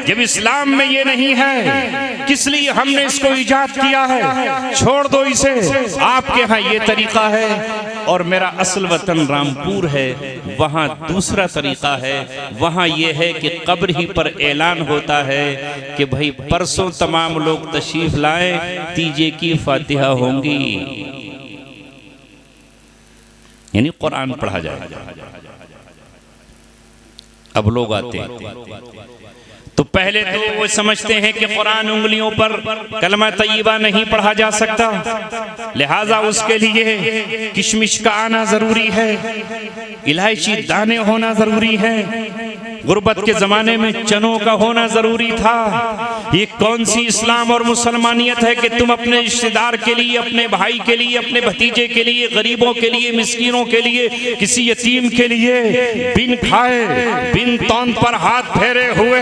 C: जब इस्लाम में ये नहीं है किस लिए हमने इसको इजाद किया है, छोड़ दो इसे। आपके यहाँ ये तरीका है और मेरा असल वतन रामपुर है, वहाँ दूसरा तरीका है। वहाँ ये है कि कब्र ही पर ऐलान होता है कि भाई परसों तमाम लोग तशरीफ लाएं, तीजे की फातिहा होंगी, यानी कुरान पढ़ा जाएगा। अब लोग आते हैं तो पहले तो वो समझते हैं कि कुरान उंगलियों पर कलमा तय्यबा नहीं पढ़ा जा सकता, लिहाजा उसके लिए किशमिश का आना जरूरी है, इलायची दाने होना जरूरी है, गुर्बत के जमाने में चनों का होना जरूरी था। ये कौन सी इस्लाम और मुसलमानियत है कि तुम अपने रिश्तेदार के लिए, अपने भाई के लिए, अपने भतीजे के लिए, गरीबों के लिए, मिस्कीनों के लिए, किसी यतीम के लिए बिन खाए बिन तौन पर हाथ फेरे हुए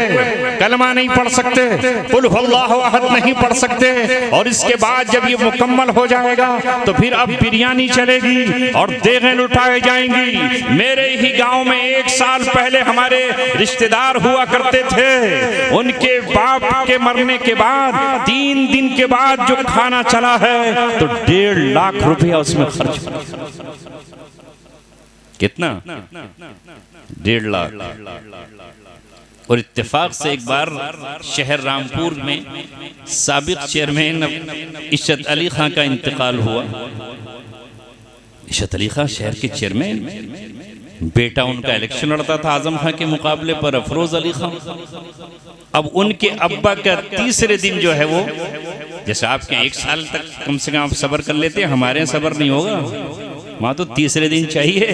C: कलमा नहीं पढ़ सकते, कुल हुवल्लाहु अहद नहीं पढ़ सकते। और इसके बाद जब ये मुकम्मल हो जाएगा तो फिर अब बिरयानी चलेगी और देगें लुटाए जाएंगी। मेरे ही गांव में 1 साल पहले हमारे रिश्तेदार हुआ करते थे, उनके बाप के मरने के बाद 3 दिन के बाद जो खाना चला है तो 1.5 लाख रुपया उसमें खर्च। कितना? 1.5 लाख। और इत्तेफाक से एक बार शहर रामपुर में साबिक चेयरमैन इशरत अली खां का इंतकाल हुआ। इशरत अली खां शहर के चेयरमैन, बेटा उनका इलेक्शन लड़ता था आजम खां के मुकाबले पर, अफरोज अली खां। अब उनके अब्बा का तीसरे दिन जो है वो, जैसे आपके 1 साल तक कम से कम आप सब्र कर लेते हैं, हमारे यहाँ सब्र नहीं होगा, वहां तो तीसरे दिन चाहिए।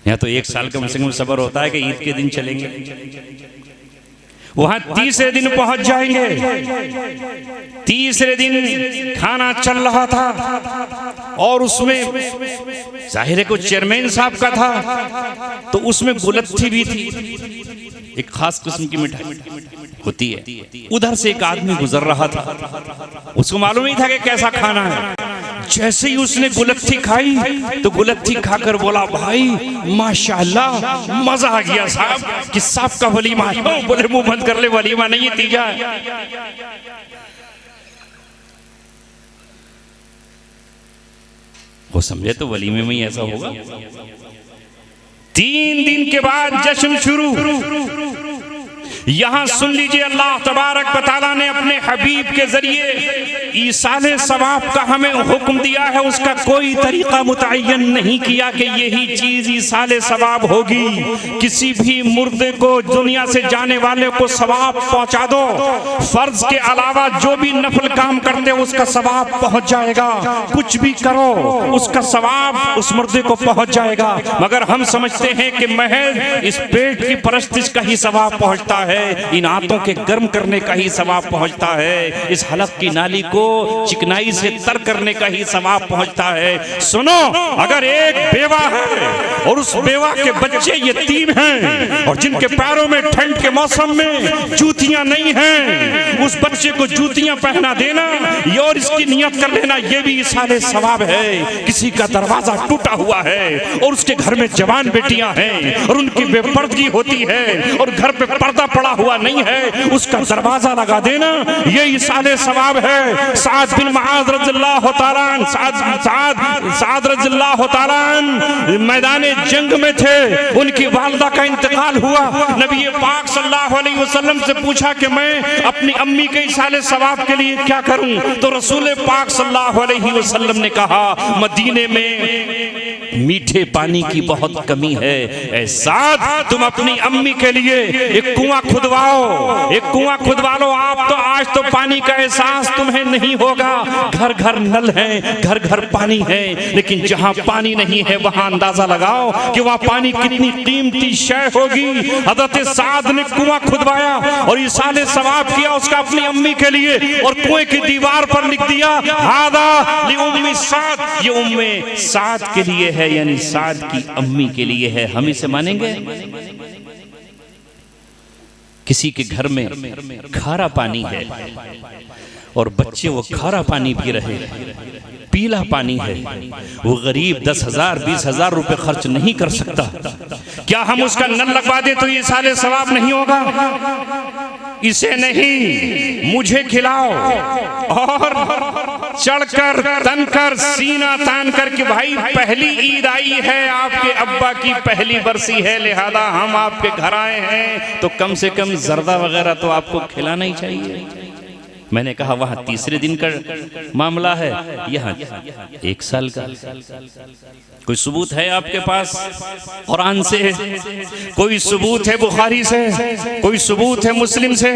C: यहाँ तो 1 साल कम से कम सब्र होता है कि ईद के दिन चलेंगे, वहां तीसरे दिन पहुंच जाएंगे। तीसरे दिन खाना चल रहा था और उसमें जाहिर है कुछ चेयरमैन साहब का था, तो उसमें गुलत्थी भी थी, एक खास किस्म की मिठाई होती है। उधर से एक आदमी गुजर रहा था, उसको मालूम नहीं था कि कैसा खाना है। जैसे ही उसने गुलत्थी खाई तो गुलत्थी खाकर बोला, भाई माशाल्लाह मजा आ गया साहब, कि साहब का वलीमा है। बोले मुंह बंद कर ले, वलीमा नहीं है, तीजा है। वो समझे तो वलीमे में ही ऐसा होगा। 3 दिन के बाद जश्न शुरू। यहां सुन लीजिए, अल्लाह तबारक व तआला ने अपने हबीब के जरिए ईसाले सवाब का हमें हुक्म दिया है। उसका कोई तरीका मुतय्यन नहीं किया कि यही चीज ईसाले सवाब होगी। किसी भी मुर्दे को, दुनिया से जाने वाले को सवाब पहुंचा दो, फर्ज के अलावा जो भी नफल काम करते हो उसका सवाब पहुंच जाएगा। कुछ भी करो उसका सवाब उस मुर्दे को पहुंच जाएगा। मगर हम समझते हैं कि महज इस पेट की परस्तिश का ही सवाब पहुंचता है, इन आंतों के गर्म करने का ही सवाब पहुंचता है, इस हलक की नाली को चिकनाई से तर करने का ही सवाब पहुंचता है। सुनो, अगर एक बेवा है और उस बेवा के बच्चे यतीम हैं और जिनके पैरों में ठंड के मौसम में जूतियां नहीं हैं, उस बच्चे को जूतियां पहना देना और इसकी नियत कर लेना, यह भी इसाले सवाब है। किसी का दरवाजा टूटा हुआ है और उसके घर में जवान बेटियां हैं और उनकी बेपर्दगी होती है और घर पे पर्दा पड़ा हुआ नहीं है, उसका दरवाजा लगा देना, ये इसाले सवाब है। साद बिन मुआज़ रज़ियल्लाहु ताला साद रज़ियल्लाहु ताला मैदान जंग में थे, उनकी वालिदा का इंतकाल हुआ। नबी पाक सल्लल्लाहु अलैहि वसल्लम से पूछा कि मैं अपनी अम्मी के इसाले सवाब के लिए क्या करूं? तो रसूल पाक सल्लल्लाहु अलैहि वसल्लम ने कहा, मदीने में मीठे पानी की बहुत कमी है, ऐसा तुम अपनी अम्मी के लिए एक कुआं खुदवाओ, एक कुआं खुदवा लो। आप तो आज तो पानी का एहसास तुम्हें नहीं होगा, घर घर नल है, घर घर पानी है, लेकिन जहां पानी नहीं है वहां अंदाजा लगाओ कि वहां पानी कितनी कीमती शय होगी। हजरत साद ने कुआं खुदवाया और इसाले सवाब किया उसका अपनी अम्मी के लिए, और कुएं की दीवार पर लिख दिया, हादा ली उम्मी साद, ये उम्मे साद के लिए है, यानी साद की अम्मी के लिए है। हम इसे मानेंगे? किसी के घर में खारा पानी है और बच्चे वो खारा पानी पी रहे हैं, पीला पानी है, वो गरीब 10,000 20,000 रुपए खर्च नहीं कर सकता, क्या हम उसका नल लगवा दे तो ये साले सवाब नहीं होगा? इसे नहीं, मुझे खिलाओ और चढ़कर तनकर सीना तान कर के भाई पहली ईद आई है, आपके अब्बा की पहली बरसी है, लिहाजा हम आपके घर आए हैं तो कम से कम जर्दा वगैरह तो आपको खिलाना ही चाहिए। मैंने कहा वहां तीसरे दिन का मामला है, यहाँ 1 साल का। कोई सबूत है आपके पास? कुरान से, कोई सबूत है बुखारी से, कोई सबूत है मुस्लिम से,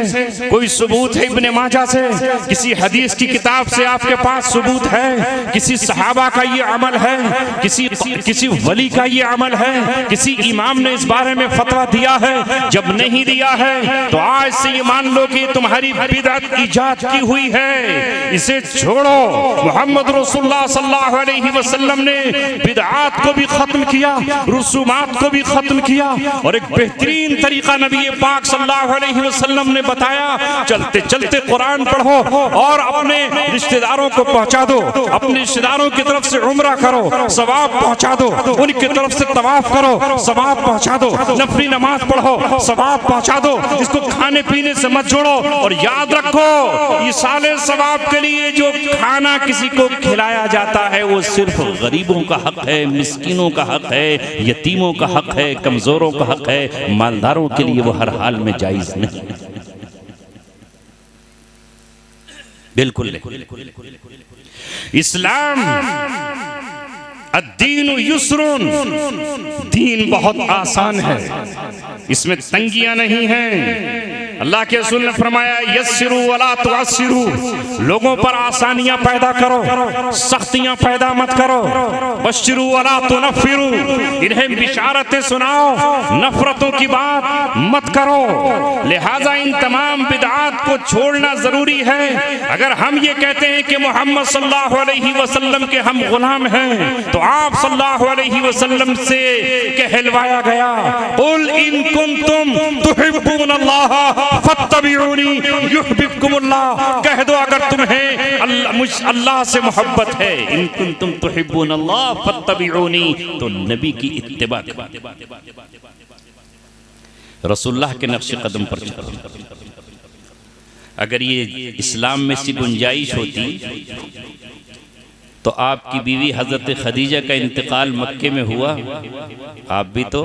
C: कोई सबूत है इब्ने माजा से, किसी हदीस की किताब से आपके पास सबूत है? किसी सहाबा का ये अमल है? किसी वली का ये अमल है? किसी इमाम ने इस बारे में फतवा दिया है? जब नहीं दिया है तो आज से ये मान लो कि तुम्हारी बिदअत ईजाद की हुई है, इसे छोड़ो। मोहम्मद रसूलुल्लाह सल्लल्लाहु अलैहि वसल्लम ने बिदअत को भी खत्म किया, रुसूमात को भी खत्म किया और एक बेहतरीन तरीका नबी पाक सल्लल्लाहु अलैहि वसल्लम ने बताया, चलते चलते कुरान पढ़ो और अपने रिश्तेदारों को पहुंचा दो, अपने रिश्तेदारों की तरफ से उम्रा करो, सवाब पहुंचा दो, उनकी तरफ से तवाफ करो, सवाब पहुंचा दो, नफली नमाज पढ़ो, सवाब पहुंचा दो, इसको खाने पीने से मत जोड़ो। और याद रखो, इस साले सवाब के लिए जो खाना किसी को खिलाया जाता है वो सिर्फ गरीबों का हक है, मिस्कीनों का हक है, यतीमों का हक है, कमजोरों का हक है, मालदारों के लिए वो हर हाल में जायज नहीं। बिल्कुल इस्लाम अद्दीन युस्रुन, दीन बहुत आसान है, इसमें तंगियां नहीं हैं। अल्लाह के रसूल ने फरमाया यस्सिरू वला तुअस्सिरू, लोगों पर आसानियां पैदा करो, सख्तियां पैदा मत करो। बश्शिरू वला तुनफ्फिरू, इन्हें बिशारतें सुनाओ, नफरतों की बात मत करो। लिहाजा इन तमाम बिदआत को छोड़ना जरूरी है। अगर हम ये कहते हैं कि मोहम्मद सल्लल्लाहु अलैहि वसल्लम के हम गुलाम हैं तो आप सल्लल्लाहु अलैहि वसल्लम से कहलवाया गया, कुल इन कुंतुम तुहिब्बूनल्लाह फत्तबिऊनी युहब्बुकुमुल्लाह, कह दो अगर तुम्हें अल्लाह से मोहब्बत है, इन कुंतुम तुहिब्बूनल्लाह फत्तबिऊनी, तो नबी की इत्तिबा करो, रसूलुल्लाह के नक्श कदम पर चलो। अगर ये इस्लाम में सी गुंजाइश होती तो आपकी बीवी हजरत खदीजा का इंतकाल मक्के में हुआ, आप भी तो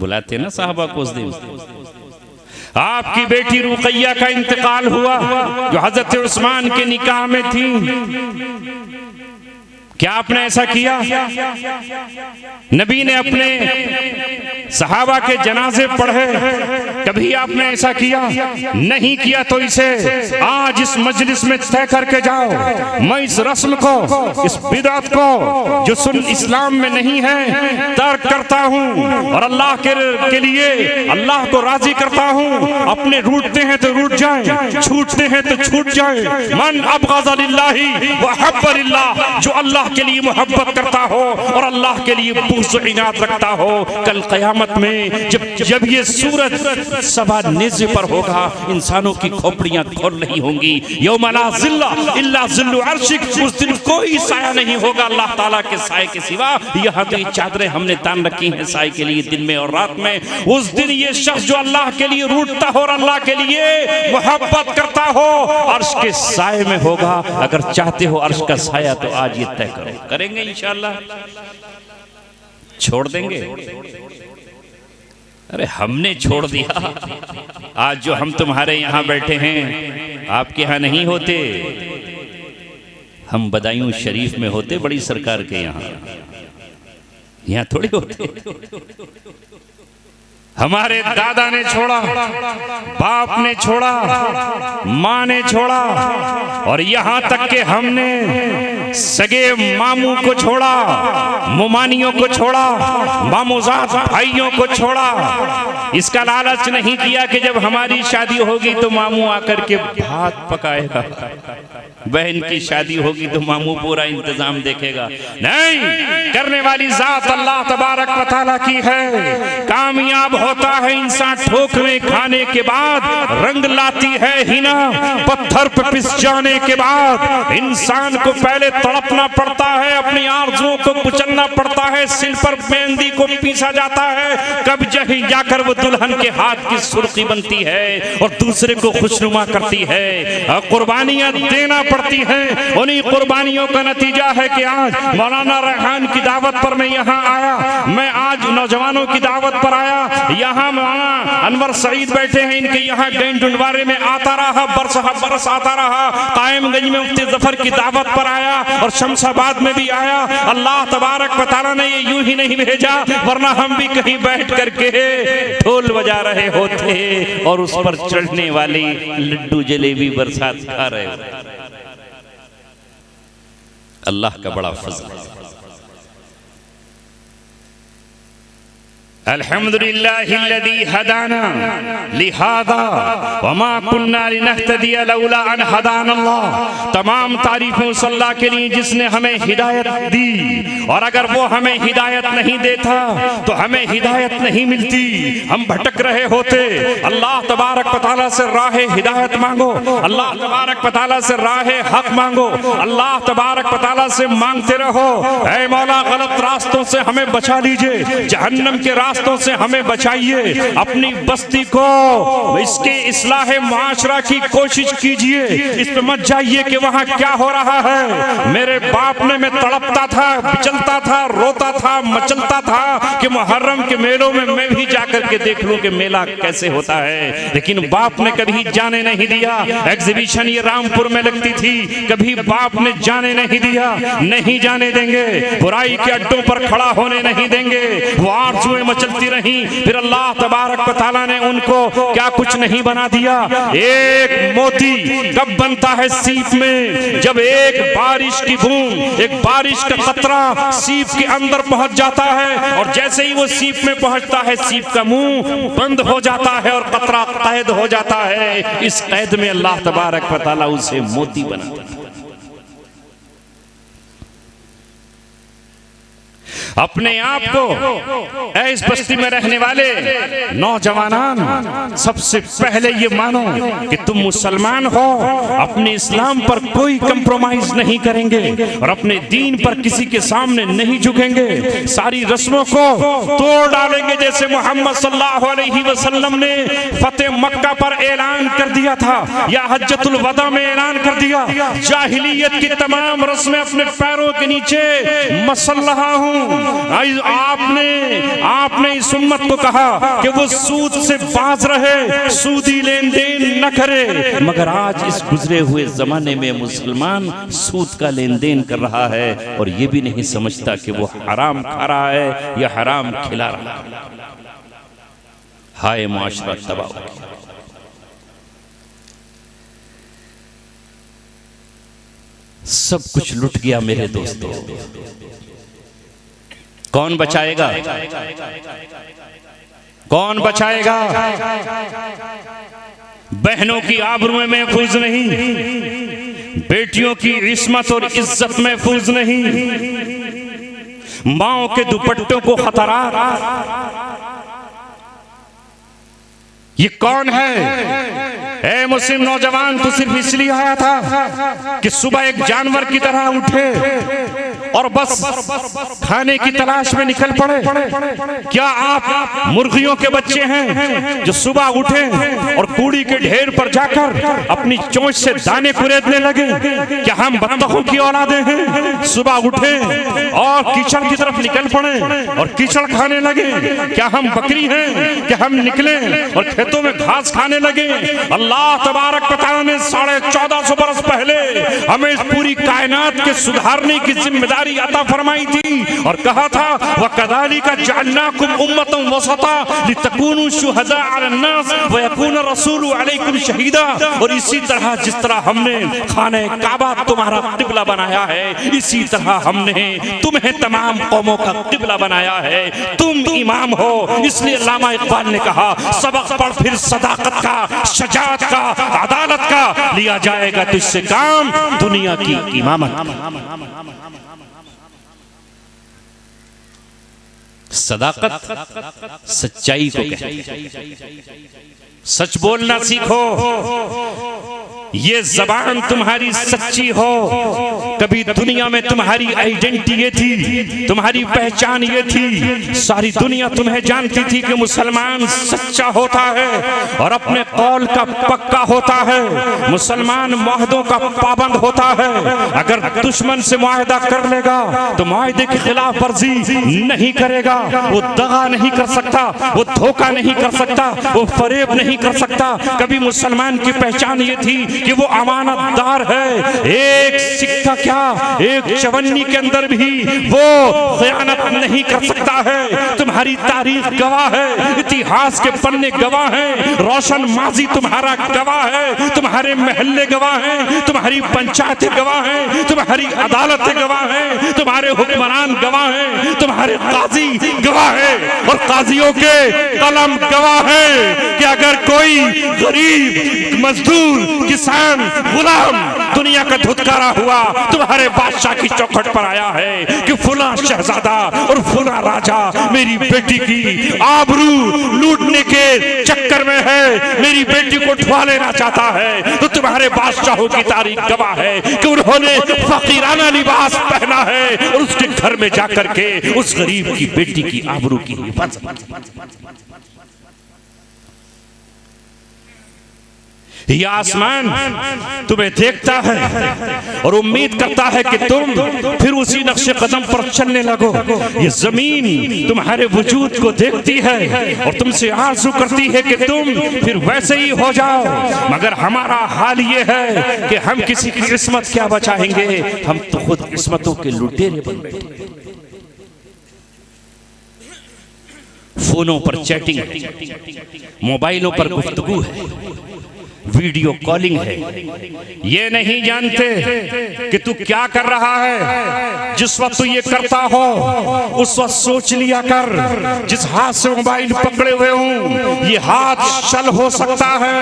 C: बुलाते ना साहबा को उस दिन। आपकी बेटी रुकैया का इंतकाल हुआ जो हजरत उस्मान के निकाह में थी, क्या आपने ऐसा किया? नबी ने अपने सहाबा के जनाजे पढ़े, कभी आपने ऐसा किया? नहीं किया। तो इसे आज इस मजलिस में तय करके जाओ, मैं इस रस्म को, इस बिदअत को जो सुन इस्लाम में नहीं है तर्क करता हूँ और अल्लाह के लिए अल्लाह को राजी करता हूँ। अपने रूठते हैं तो रूठ जाए, छूटते हैं तो छूट जाए। मन अबग़ज़ लिल्लाहि व हब्ब लिल्लाह, जो अल्लाह के लिए मोहब्बत करता हो और अल्लाह के लिए बुग़्ज़ व इनात रखता हो, कल क़यामत में जब ये सूरज सवा नेज़े पर होगा, इंसानों की खोपड़ियां खोल रही होंगी। यौम ला ज़िल्ला इल्ला ज़िल्लु अर्शिक, उस दिन कोई साया नहीं होगा अल्लाह ताला के साए के सिवा। यहाँ तो ये चादरें हमने तान रखी हैं साए के लिए दिन में और रात में। उस दिन ये शख्स जो अल्लाह के लिए रूठता हो और अल्लाह के लिए मोहब्बत करता हो, अर्श के साए में होगा। अगर चाहते हो अर्श का साया तो आज ये तय करो, करेंगे इंशाअल्लाह? छोड़ देंगे? अरे हमने छोड़ दिया। आज जो हम तुम्हारे यहाँ बैठे हैं आपके यहाँ नहीं होते, हम बदायूं शरीफ में होते, बड़ी सरकार के यहाँ थोड़ी होते। हमारे दादा ने छोड़ा, बाप ने छोड़ा, माँ ने छोड़ा और यहाँ तक के हमने सगे मामू को छोड़ा, मुमानियों को छोड़ा, मामूजात भाइयों को छोड़ा। इसका लालच नहीं किया कि जब हमारी शादी होगी तो मामू आकर के भात पकाएगा, बहन की शादी होगी तो मामू पूरा इंतजाम देखेगा। नहीं, करने वाली जात अल्लाह तबारक व तआला की है। कामयाब होता है इंसान ठोकरे खाने के बाद रंग लाती है हिना, पत्थर पे पिस जाने के बाद इंसान को पहले तड़पना पड़ता है, अपनी आरज़ुओं को कुचलना पड़ता है, सिल पर मेहंदी को पीसा जाता है, कब जही जाकर वो दुल्हन के हाथ की सुर्खी बनती है और दूसरे को खुशनुमा करती है। कुर्बानियां देना पड़ती हैं। उन्हीं कुर्बानियों का नतीजा है कि आज मौलाना रेहान की दावत पर मैं यहाँ आया, मैं आज नौजवानों की दावत पर आया। यहाँ मौलाना अनवर सईद बैठे हैं, इनके यहाँ गैन डुंडवारे में आता रहा, बरस आता रहा, कायमगंज में मुफ्ती जफर की दावत पर आया और शमशाबाद में भी आया। अल्लाह तबारक व तआला ने ये यूं ही नहीं भेजा, वरना हम भी कहीं बैठ करके ढोल बजा रहे होते और उस पर चढ़ने वाली लड्डू जलेबी बरसात खा रहे होते। अल्लाह का बड़ा फज़ल है। अल्हम्दुलिल्लाहिल्लज़ी हदाना लिहादा वमा कुन्ना लिनहतदिया लौला अन हदानल्लाह। तमाम तारीफें उस अल्लाह के लिए जिसने हमें हिदायत दी, और अगर वो हमें हिदायत नहीं देता तो हमें हिदायत नहीं मिलती, हम भटक रहे होते। अल्लाह तबारक व तआला से राहे हिदायत मांगो, अल्लाह तबारक व तआला से राहे हक मांगो, अल्लाह तबारक व तआला से मांगते रहो, ऐ मौला गलत रास्तों से हमें बचा लीजिए, जहन्नम के रास्तों से हमें बचाइए। अपनी बस्ती को इसके इस्लाह मुआशरा की कोशिश कीजिए, इस पे मत जाइए कि वहां क्या हो रहा है। मेरे बाप ने मैं तड़पता था, बिचलता था, रोता था, मचलता था कि मुहर्रम के मेलों में मैं भी जाकर के देख लूं कि मेला कैसे होता है, लेकिन बाप ने कभी जाने नहीं दिया। एग्जीबिशन ये रामपुर में लगती थी, कभी बाप ने जाने नहीं दिया, नहीं जाने देंगे। बुराई के अड्डों पर खड़ा होने नहीं देंगे। वो आरज़ुएं चलती रही, फिर अल्लाह तबारक व तआला ने उनको क्या कुछ नहीं बना दिया। एक मोती कब बनता है सीप में, जब एक बारिश की बूंद, एक बारिश का कतरा सीप के अंदर पहुंच जाता है, और जैसे ही वो सीप में पहुंचता है सीप का मुंह बंद हो जाता है और कतरा कैद हो जाता है। इस कैद में अल्लाह तबारक व तआला उसे मोती बनाता है। अपने आप को इस बस्ती में रहने वाले नौजवान सबसे पहले ये मानो कि तुम मुसलमान हो, अपने इस्लाम पर कोई कंप्रोमाइज नहीं करेंगे और अपने दीन पर किसी के सामने नहीं झुकेंगे। सारी रस्मों को तोड़ डालेंगे, जैसे मोहम्मद सल्लल्लाहु अलैहि वसल्लम ने फतेह मक्का पर ऐलान कर दिया था, या हज्जतुल वदा में ऐलान कर दिया, जाहिलियत की तमाम रस्में अपने पैरों के नीचे मसल रहा हूं। आपने इस उम्मत को कहा कि वो सूद से बाज रहे, सूदी लेन देन न करे, मगर आज इस गुजरे हुए जमाने में मुसलमान सूद का लेन देन कर रहा है और ये भी नहीं समझता कि वो हराम खा रहा है या हराम खिला रहा है। हाय मुआशरा तबाह हो गया। सब कुछ लुट गया मेरे दोस्तों, कौन बचाएगा? कौन बचाएगा? बहनों की आबरूएं महफूज नहीं, बेटियों की इस्मत और इज्जत महफूज नहीं, माओं के दुपट्टों को खतरा। ये कौन है? ए मुस्लिम नौजवान, तू सिर्फ इसलिए आया था कि सुबह एक जानवर की तरह उठे और बस खाने की तलाश में निकल पड़े? क्या आप मुर्गियों के बच्चे हैं जो सुबह उठे और कूड़ी के ढेर पर जाकर अपनी चोंच से दाने कुरेदने लगे? क्या हम बत्तखों की औलादे हैं? सुबह उठे और कीचड़ की तरफ निकल पड़े और कीचड़ खाने लगे? क्या हम बकरी हैं कि हम निकले और खेतों में घास खाने लगे? अल्लाह तबारक व तआला ने 1450 बरस पहले हमें इस पूरी कायनात के सुधारने की जिम्मेदारी अता फरमाई थी और कहा था, वकज़ालिका जअलनाकुम उम्मतन वसता लितकूनु शुहदा अलन्नास व यकून रसूलु अलैकुम शहीदा। और इसी तरह जिस तरह हमने खाने काबा तुम्हारा किबला बनाया है, इसी तरह हमने तुम्हें तमाम कौमों का किबला बनाया है। तुम इमाम हो। इसलिए अल्लामा इकबाल ने कहा, सबक पढ़ फिर सदाकत का, शजाअत का, अदालत का, लिया जाएगा तुझसे काम दुनिया की इमामत।
B: सदाकत सच्चाई को कहते हैं। सच बोलना सीखो। ये जबान तुम्हारी सच्ची हो। कभी दुनिया में तुम्हारी आइडेंटिटी ये थी, तुम्हारी पहचान ये थी, सारी दुनिया तुम्हें जानती थी कि मुसलमान सच्चा होता है और अपने कौल का पक्का होता है, मुसलमान मुआहदों का पाबंद होता है। अगर दुश्मन से मुआहदा कर लेगा तो मुआहदे के खिलाफ वर्जी नहीं करेगा, वो दगा नहीं कर सकता, वो धोखा नहीं कर सकता, वो फरेब नहीं कर सकता। कभी मुसलमान की पहचान ये थी कि वो अमानतदार है। एक सिक्का क्या, एक चवन्नी के अंदर भी वो खयानत नहीं कर सकता है। तुम्हारी तारीख गवाह है, इतिहास के पन्ने गवाह हैं, रोशन माजी तुम्हारा गवाह है, तुम्हारे महल्ले गवाह हैं, तुम्हारी पंचायतें गवाह हैं, तुम्हारी अदालतें गवाह हैं, तुम्हारे हुक्मरान गवाह हैं, तुम्हारे काजी गवाह हैं और काजियों के कलम गवाह है कि अगर कोई गरीब मजदूर किसान गुलाम दुनिया का धुतकारा हुआ तुम्हारे बादशाह की चौखट पर आया है कि फुला शहजादा और फुला राजा मेरी बेटी की आबरू लूटने के चक्कर में है, मेरी बेटी को उठवा लेना चाहता है, तो तुम्हारे बादशाहों की तारीख गवाह है कि उन्होंने फकीराना लिबास पहना है और उसके घर में जाकर के उस गरीब की बेटी की आबरू की हिफाजत। यह आसमान तुम्हें देखता है और उम्मीद करता है कि तुम फिर उसी नक्शे कदम पर चलने लगो। ये जमीन तुम्हारे वजूद को देखती है और तुमसे आरज़ू करती है कि तुम फिर वैसे ही हो जाओ, मगर हमारा हाल ये है कि हम किसी की किस्मत क्या बचाएंगे, हम तो खुद किस्मतों के लुटेरे बन बैठे। फोनों पर चैटिंग है, मोबाइलों पर गुफ्तगू है, वीडियो कॉलिंग है, ये नहीं जानते कि तू क्या कर रहा है। जिस वक्त तू ये करता हो उस वक्त सोच लिया कर, जिस हाथ से मोबाइल पकड़े हुए हूं ये हाथ शल हो सकता है,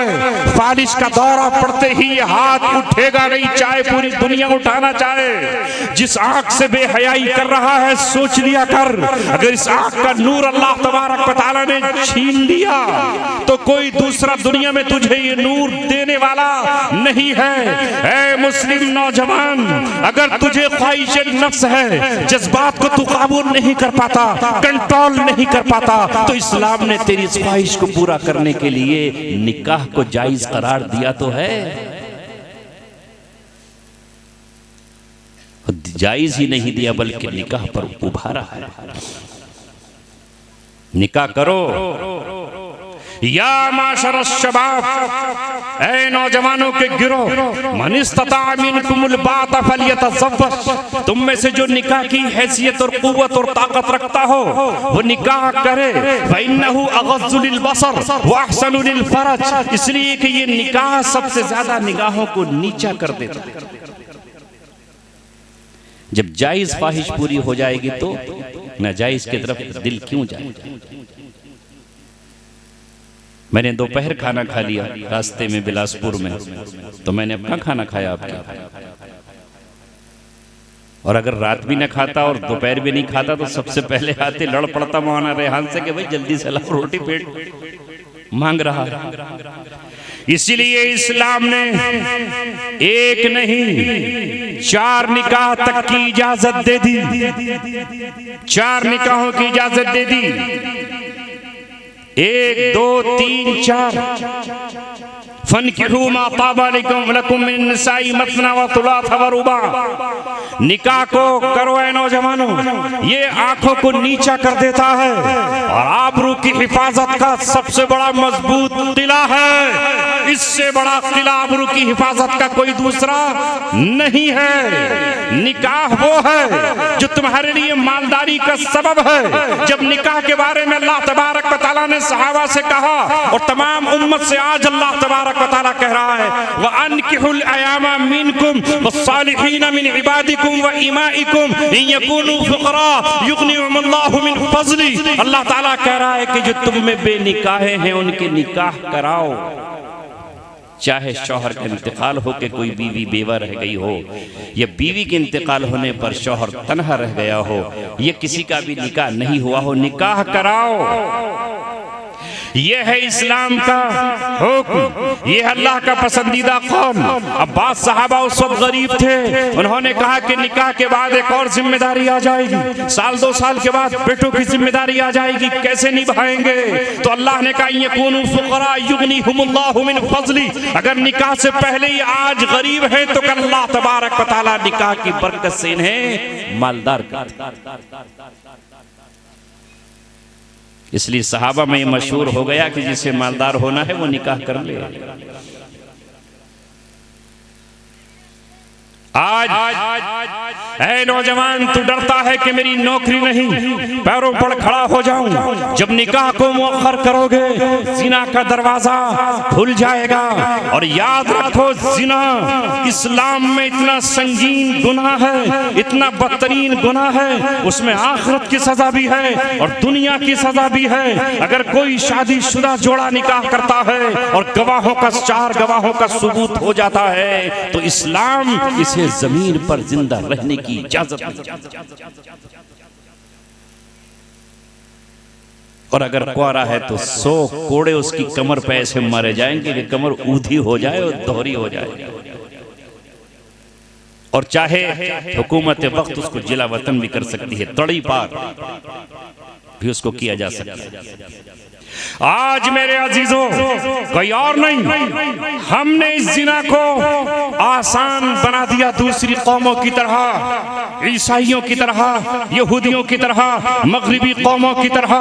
B: फालिश का दौरा पड़ते ही ये हाथ उठेगा नहीं, चाहे पूरी दुनिया उठाना चाहे। जिस आंख से बेहयाई कर रहा है सोच लिया कर, अगर इस आंख का नूर अल्लाह तबारक व तआला ने छीन लिया तो कोई दूसरा दुनिया में तुझे ये नूर देने वाला नहीं है। ऐ मुस्लिम नौजवान, अगर तुझे ख्वाहिश नफ्स है, जज्बात को तू काबू नहीं कर पाता, कंट्रोल नहीं कर पाता, तो इस्लाम ने तेरी इस ख्वाहिश को पूरा करने के लिए निकाह को जायज करार दिया तो है। जायज ही नहीं दिया बल्कि निकाह पर उभारा है। निकाह करो। या माशर शबाब, ऐ नौजवानों के गिरोह, मन इस्तता मिनकुमुल बात फलियतज़व्वज, तुम में से जो निकाह की हैसियत और कुव्वत और ताकत रखता हो वो निकाह करे। फइन्नहु अग़ज़्ज़ु लिलबसर व अहसनु लिलफरज, इसलिए कि ये निकाह सबसे ज्यादा निगाहों को नीचा कर देता है। जब जायज ख्वाहिश पूरी हो जाएगी तो नाजायज की तरफ दिल क्यों जाएगा। मैंने दोपहर खाना खा लिया रास्ते में बिलासपुर में, तो मैंने अपना खाना खाया आपके, और अगर रात भी न खाता और दोपहर भी नहीं खाता तो सबसे पहले आते लड़ पड़ता मौलाना रेहान से कि भाई जल्दी से लाओ रोटी, पेट मांग रहा है। इसीलिए इस्लाम ने एक नहीं 4 निकाह तक की इजाजत दे दी, 4 निकाहों की इजाजत दे दी। 1 2 3 4 फनकिहू मा ताबा लकुम मिन निसाई मसना व सुलासा व रुबा। निकाह को करो ऐ नौजवानों, ये आंखों को नीचा कर देता है और आबरू की हिफाजत का सबसे बड़ा मजबूत किला है। इससे बड़ा किला आबरू की हिफाजत का कोई दूसरा नहीं है। निकाह वो है जो तुम्हारे लिए मालदारी का सबब है। जब निकाह के बारे में अल्लाह तबारक व तआला ने सहाबा से कहा और तमाम उम्मत से आज अल्लाह तबारक व तआला कह रहा है, व अनकिहुल अयामा मिनकुम वस्सालिहीन मिन इबादिकुम व इमाइकुम इन यकूनु फुकरा युगनिहुमुल्लाहु मिन फज़ली। अल्लाह ताला कह रहा है कि जो तुम में बेनिकाहे हैं उनके निकाह कराओ। चाहे शौहर का इंतकाल हो के कोई बीवी बेवा रह गई हो, या बीवी के इंतकाल होने पर शौहर तन्हा रह गया हो, या किसी का भी निकाह नहीं हुआ हो, निकाह कराओ। यह है इस्लाम का हुक्म, यह अल्लाह का पसंदीदा कौल। अब्बास साहबा उस वक्त गरीब थे, उन्होंने कहा कि निकाह के बाद एक और जिम्मेदारी आ जाएगी, साल 2 साल के बाद बेटों की जिम्मेदारी आ जाएगी, कैसे निभाएंगे? तो अल्लाह ने कहा यकूनु फुकरा युगनिहुमुल्लाहु मिन फज़ली, अगर निकाह से पहले ही आज गरीब है तो कल अल्लाह तबारक व तआला निकाह की बरकत से इन्हें मालदार कर। इसलिए सहाबा में मशहूर हो गया कि जिसे मालदार होना है वो निकाह कर ले। आज ऐ नौजवान, तू डरता है कि मेरी नौकरी नहीं, पैरों पर खड़ा हो जाऊं। जब निकाह को मुअख्खर करोगे जिना का दरवाजा खुल जाएगा। और याद रखो, जिना इस्लाम में इतना संगीन गुनाह है, इतना बदतरीन गुनाह है, उसमें आखिरत की सजा भी है और दुनिया की सजा भी है। अगर कोई शादीशुदा जोड़ा निकाह करता है और गवाहों का 4 गवाहों का सबूत हो जाता है तो इस्लाम इसे जमीन पर जिंदा रहने की इजाजत नहीं। और अगर कुआरा है तो 100 कोड़े उसकी कमर पे ऐसे मारे जाएंगे कि कमर ऊधी हो जाए और दोहरी हो जाए। और चाहे हुकूमत वक्त उसको जिला वतन भी कर सकती है, तड़ी पार भी उसको किया जा सकता है। आज मेरे अजीजों, कोई और नहीं, हमने इस जिना को आसान बना दिया दूसरी कौमों की तरह, ईसाइयों की तरह, यहूदियों की तरह, मगरिबी कौमों की तरह।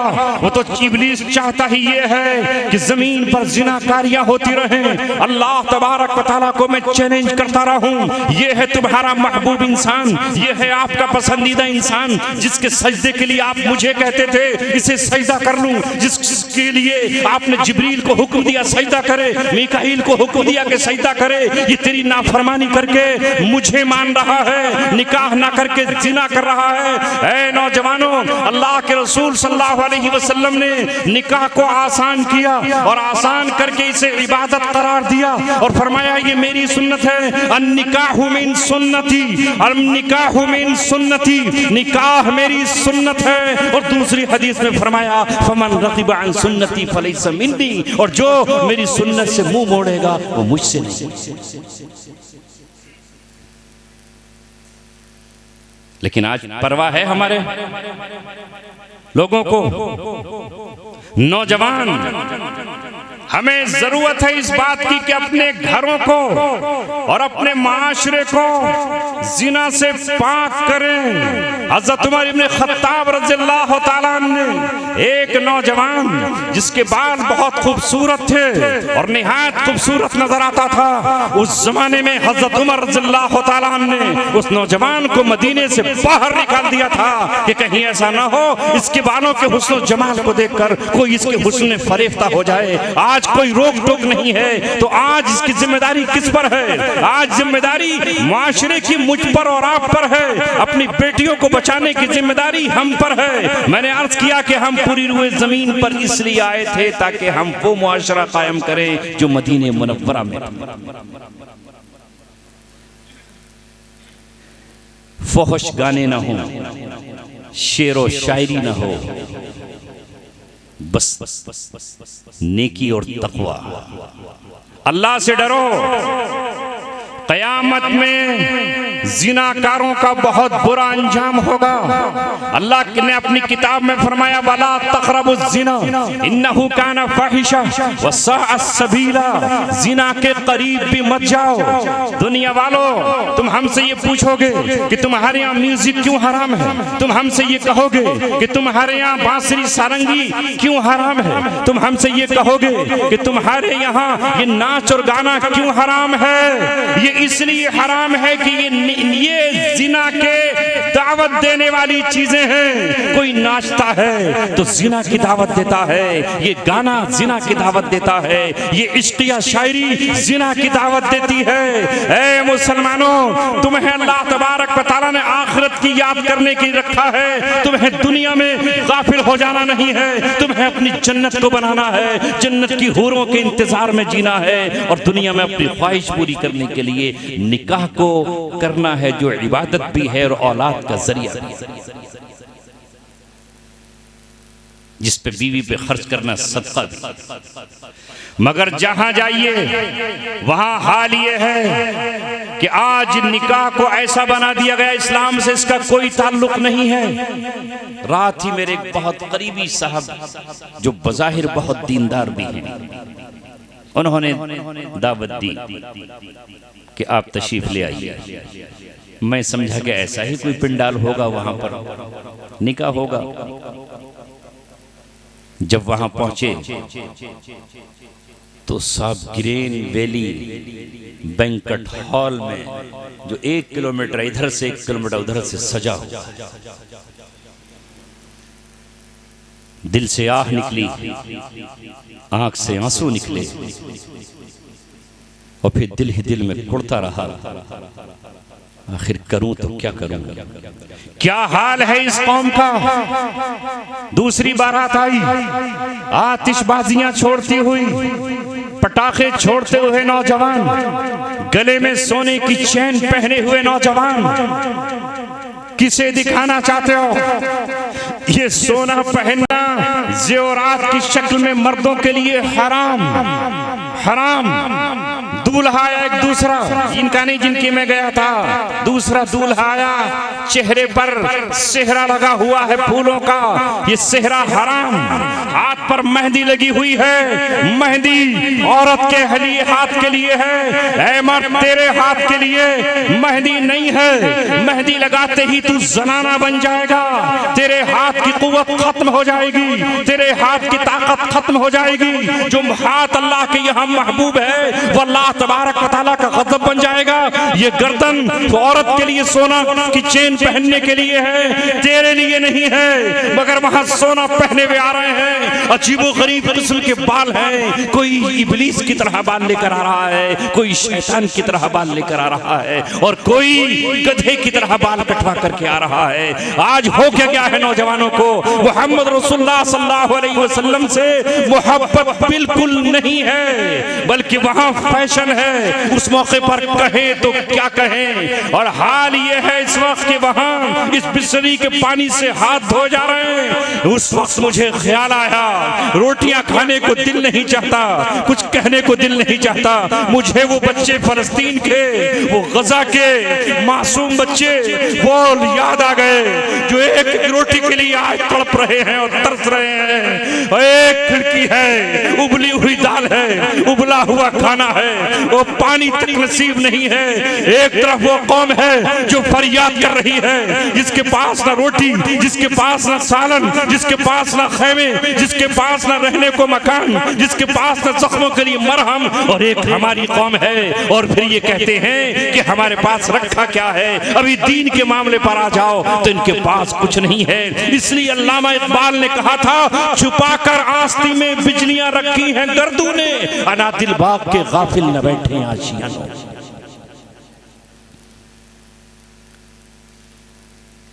B: वो तो इब्लीस चाहता ही ये है कि जमीन पर जिनाकारियां होती रहें। अल्लाह तबारक व तआला को मैं चैलेंज करता रहूं, ये है तुम्हारा महबूब इंसान, ये है आपका पसंदीदा इंसान, जिसके सजदे के लिए आप मुझे कहते थे इसे सजदा कर लूं, जिसके लिए आपने जिब्रील को हुक्म दिया सजदा करे, मीकाईल को हुक्म दिया कि सजदा करे, ये तेरी नाफरमानी करके मुझे मान रहा है, निकाह ना करके जिना कर रहा है। ऐ नौजवानों, अल्लाह के रसूल सल्लल्लाहु अलैहि वसल्लम ने निकाह को आसान किया और आसान करके इसे इबादत करार दिया और फरमाया ये मेरी सुन्नत है। अन्निकाहु मिन सुन्नती, अन्निकाहु मिन सुन्नती, निकाह मेरी सुन्नत है। और दूसरी हदीस में फरमाया फमन रग़िबा अन सुन्नती फलैसा मिन्नी, और जो मेरी सुन्नत से मुंह मोड़ेगा वो मुझसे नहीं। लेकिन आज परवाह है हमारे लोगों को, नौजवान, हमें जरूरत है इस बात की कि अपने घरों को और अपने माशरे को जिना से पाक करें। हज़रत उमर इब्न खत्ताब रज़ियल्लाहु ताला ने एक नौजवान जिसके बाल बहुत खूबसूरत थे और निहायत खूबसूरत नजर आता था, उस जमाने में हज़रत उमर रज़ियल्लाहु ताला ने उस नौजवान को मदीने से बाहर निकाल दिया था कि कहीं ऐसा ना हो इसके बालों के हुस्न जमाल को देखकर कोई इसके हुस्न फरेफ्ता हो जाए। आज कोई रोक टोक नहीं है, तो आज इसकी जिम्मेदारी किस पर है? आज जिम्मेदारी माशरे की मुझ पर और आप पर है। अपनी बेटियों को बचाने की जिम्मेदारी हम पर है। मैंने अर्ज किया कि हम पूरी रूए जमीन पर इसलिए आए थे ताकि हम वो मुआशरा कायम करें जो मदीने मुनव्वरा में। फहश गाने ना हो, शेरो शायरी ना हो, बस नेकी और तकवा। अल्लाह से डरो। क़यामत में जिनाकारों का बहुत बुरा अंजाम होगा। अल्लाह ने अपनी किताब में फरमाया वला तक़रबुज़ ज़िना इन्नहु काना फ़ाहिशा व साअ सबीला, जिना के करीब भी मत जाओ। दुनिया वालों, तुम हमसे ये पूछोगे कि तुम्हारे यहाँ म्यूजिक क्यों हराम है, तुम हमसे ये कहोगे कि तुम्हारे यहाँ बांसुरी सारंगी क्यों हराम है, तुम हमसे ये कहोगे कि तुम्हारे यहाँ ये नाच और गाना क्यों हराम है। ये इसलिए हराम है कि ये जिना के
C: दावत देने वाली चीजें हैं। कोई नाचता है तो जिना की दावत देता है, ये गाना जिना की दावत देता है, ये इश्किया शायरी जिना की दावत देती है। ऐ मुसलमानों, तुम्हें अल्लाह तबारक व तआला ने आखिरत की याद करने की रखा है, तुम्हें दुनिया में गाफिल हो जाना नहीं है, तुम्हें अपनी जन्नत को बनाना है, जन्नत की हूरों के इंतजार में जीना है और दुनिया में अपनी ख्वाहिश पूरी करने के लिए निकाह को करना है, जो इबादत भी है और औलाद का जरिया भी है, जिस पे बीवी पे खर्च करना सदका भी। मगर जहां जाइए वहां हाल ये है कि आज निकाह को ऐसा बना दिया गया, इस्लाम से इसका कोई ताल्लुक नहीं है। रात ही मेरे एक बहुत करीबी साहब जो बज़ाहिर बहुत दीनदार भी हैं, उन्होंने दावत दी कि आप तशरीफ ले आइए। मैं समझा कि ऐसा ही कोई पिंडाल होगा, वहां पर निकाह होगा। जब वहां पहुंचे तो साहब ग्रीन वैली बैंकट हॉल में, जो 1 किलोमीटर इधर से 1 किलोमीटर उधर से सजा हुआ, दिल से आह निकली, आंख से आंसू निकले और फिर दिल ही दिल में कुड़ता रहा, आखिर करूं तो क्या करूं, क्या हाल है इस कौम का। दूसरी बारात आई, आतिशबाजियां छोड़ती हुई, पटाखे छोड़ते हुए नौजवान, गले में सोने की चैन पहने हुए नौजवान। किसे दिखाना चाहते हो? ये सोना पहनना ज़ेवरात की शक्ल में मर्दों के लिए हराम, हराम। दूल्हा आया एक दूसरा, इनका नहीं जिनकी मैं गया था, दूसरा दूल्हा आया, चेहरे पर सेहरा लगा हुआ है फूलों का, ये सेहरा हराम। हाथ पर मेहंदी लगी हुई है, मेहंदी औरत के लिए हाथ के लिए है, ऐ मर्द तेरे हाथ के लिए मेहंदी नहीं है। मेहंदी लगाते ही तू जनाना बन जाएगा, तेरे हाथ की कुव्वत खत्म हो जाएगी, तेरे हाथ की ताकत खत्म हो जाएगी। जो हाथ अल्लाह के यहाँ महबूब है वो अल्लाह तबारक व तआला का गज़ब बन जाएगा। ये गर्दन औरत के लिए सोना की चेन पहनने के लिए है, तेरे लिए नहीं है। मगर वहां सोना पहने हुए आ रहे हैं, अजीबो गरीब किस्म के बाल हैं, कोई इब्लीस की तरह बाल लेकर आ रहा है, कोई शैतान की तरह बाल लेकर आ रहा है, और कोई गधे की तरह बाल कटवा करके आ रहा है। आज हो क्या है नौजवानों को मोहम्मद रसूलुल्लाह सल्लल्लाहु अलैहि वसल्लम से मोहब्बत बिल्कुल नहीं है, बल्कि वहां फैशन है। उस मौके पर कहें तो क्या कहें। और हाल ये है इस वक्त के वहां इस बिस्लरी के पानी से हाथ धो जा रहे हैं। उस वक्त मुझे ख्याल आया, रोटियां खाने को दिल नहीं चाहता, कुछ कहने को दिल नहीं चाहता। मुझे वो बच्चे फलस्तीन के, वो गजा के मासूम बच्चे वो याद आ गए, जो एक रोटी के लिए आज तड़प रहे हैं और तरस रहे हैं। और एक खिड़की है, उबली हुई दाल है, उबला हुआ खाना है, वो पानी तक नसीब नहीं है। एक तरफ वो कौम है जो फरियाद कर रही है, जिसके पास ना रोटी, जिसके पास ना सालन, जिसके पास ना खैमे, जिसके पास ना रहने को मकान, जिसके पास ना जख्मों के लिए मरहम। और एक हमारी कौम है, और फिर ये कहते हैं कि हमारे पास रखा क्या है। अभी दीन के मामले पर आ जाओ तो इनके पास कुछ नहीं है। इसलिए अल्लामा इकबाल ने कहा था, छुपाकर आस्ती में बिजलियां रखी हैं गर्दू ने, अनादिल बाग के गाफिल न बैठे आशियानों।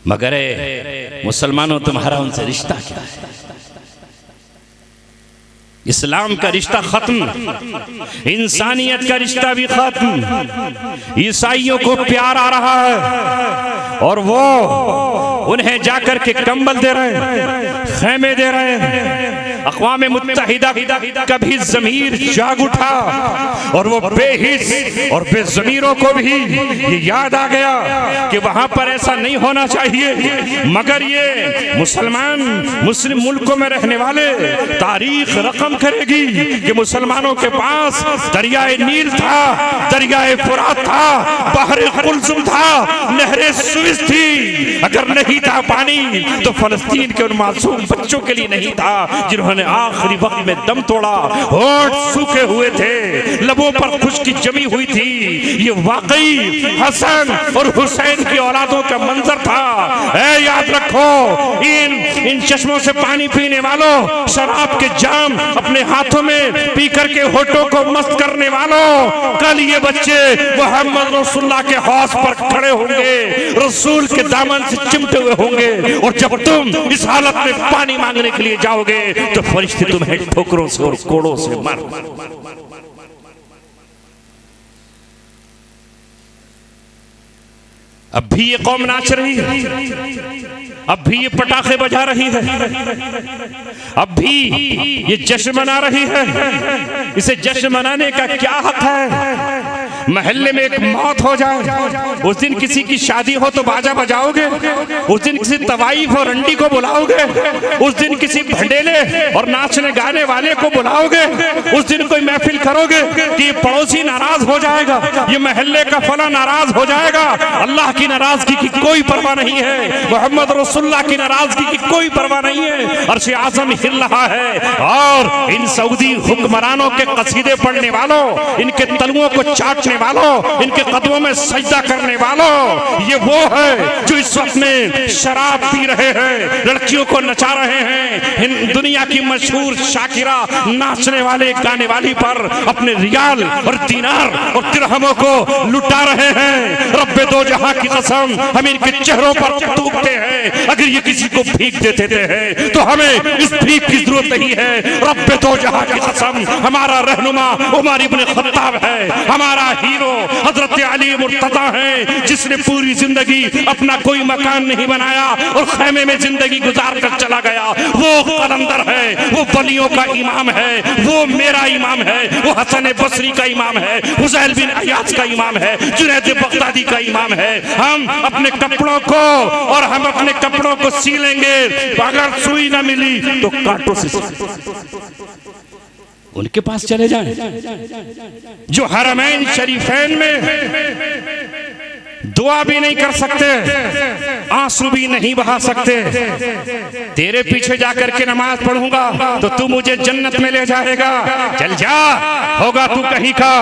C: मगर मुसलमानों, तुम्हारा उनसे रिश्ता क्या है? इस्लाम का रिश्ता खत्म, इंसानियत का रिश्ता भी खत्म। ईसाइयों को प्यार आ रहा है और वो उन्हें जाकर के कंबल दे रहे हैं, खैमे दे रहे हैं। अक़वाम मुत्तहिदा कभी ज़मीर जाग उठा और वो बेहिस और बेज़मीरों को भी ये याद आ गया कि वहां पर ऐसा नहीं होना चाहिए। मगर ये मुस्लिम मुल्कों में रहने वाले तारीख रकम करेगी कि मुसलमानों के पास दरियाए नील था, दरियाए फुरात था, बहरे कुलजुम था, नहरे सुइस थी। अगर नहीं था पानी तो फलस्तीन के उन मासूम बच्चों के लिए नहीं था जिन्होंने उन्होंने आखिरी वक्त में दम तोड़ा, होठ सूखे हुए थे, लबों पर खुश्की जमी हुई थी। ये वाकई हसन और हुसैन की औलादों का मंजर था। ऐ याद रखो, इन चश्मों से पानी पीने वालों, शराब के जाम अपने हाथों में पी करके होठों को मस्त करने वालों, कल ये बच्चे मोहम्मद रसूलुल्लाह के हौस पर खड़े होंगे, रसूल के दामन से चिमटे हुए होंगे। और जब तुम इस हालत में पानी मांगने के लिए जाओगे तो फरिश्ते तुम्हें ठोकरों से और कोड़ों से मार। अब भी ये कौम नाच रही है, अब भी ये पटाखे बजा रही है, अब भी ये जश्न मना रही है। इसे जश्न मनाने का क्या हक है? महल्ले में एक मौत हो जाए, उस दिन किसी की शादी हो तो बाजा बजाओगे, उस दिन किसी तवाइफ और रंडी को बुलाओगे, उस दिन किसी भंडेले और नाचने गाने वाले को बुलाओगे, उस दिन कोई महफिल करोगे कि ये पड़ोसी नाराज हो जाएगा, ये महल्ले का फला नाराज हो जाएगा। अल्लाह की नाराजगी की कोई परवाह नहीं है, मोहम्मद रसूलुल्लाह की नाराजगी की कोई परवाह नहीं है। अर्श आज़म हिल रहा है और इन सऊदी हुक्मरानों के कसीदे पढ़ने वालों, इनके तलुओं को चाटने वालों, इनके कदमों में सजदा करने वालों, ये वो है जो इस वक्त में शराब पी रहे हैं, लड़कियों को नचा रहे हैं, दुनिया की मशहूर शाकिरा नाचने वाले गाने वाली पर अपने रियाल और दीनार और दिरहमों को लुटा रहे हैं। रब्बे दो जहां की कसम, हम इनके चेहरों पर थूकते हैं। अगर ये किसी को भीख देते हैं तो हमें इस भीख की जरूरत नहीं है। रब्बे दो जहां की कसम, हमारा रहनुमा उमर इब्न खत्ताब है, हमारा हीरो हजरत अली मुर्तजा है, जिसने पूरी जिंदगी अपना कोई मकान नहीं बनाया और खैमे में जिंदगी गुजार कर चला गया। वो कलंदर है, वो वलियों का इमाम है, वो मेरा इमाम है, वो हसन बसरी का इमाम है, हुसैन बिन अयाज का इमाम है, जुनैद बगदादी का इमाम है। हम अपने कपड़ों को और हम अपने कपड़ों को सी लेंगे, अगर सुई ना मिली तो कांटों से उनके पास चले जाएं जो हरमैन शरीफैन में दुआ भी नहीं कर सकते, आंसू भी नहीं बहा सकते। तेरे पीछे जाकर के नमाज पढ़ूंगा तो तू मुझे जन्नत में ले जाएगा, चल जा, होगा तू कहीं का।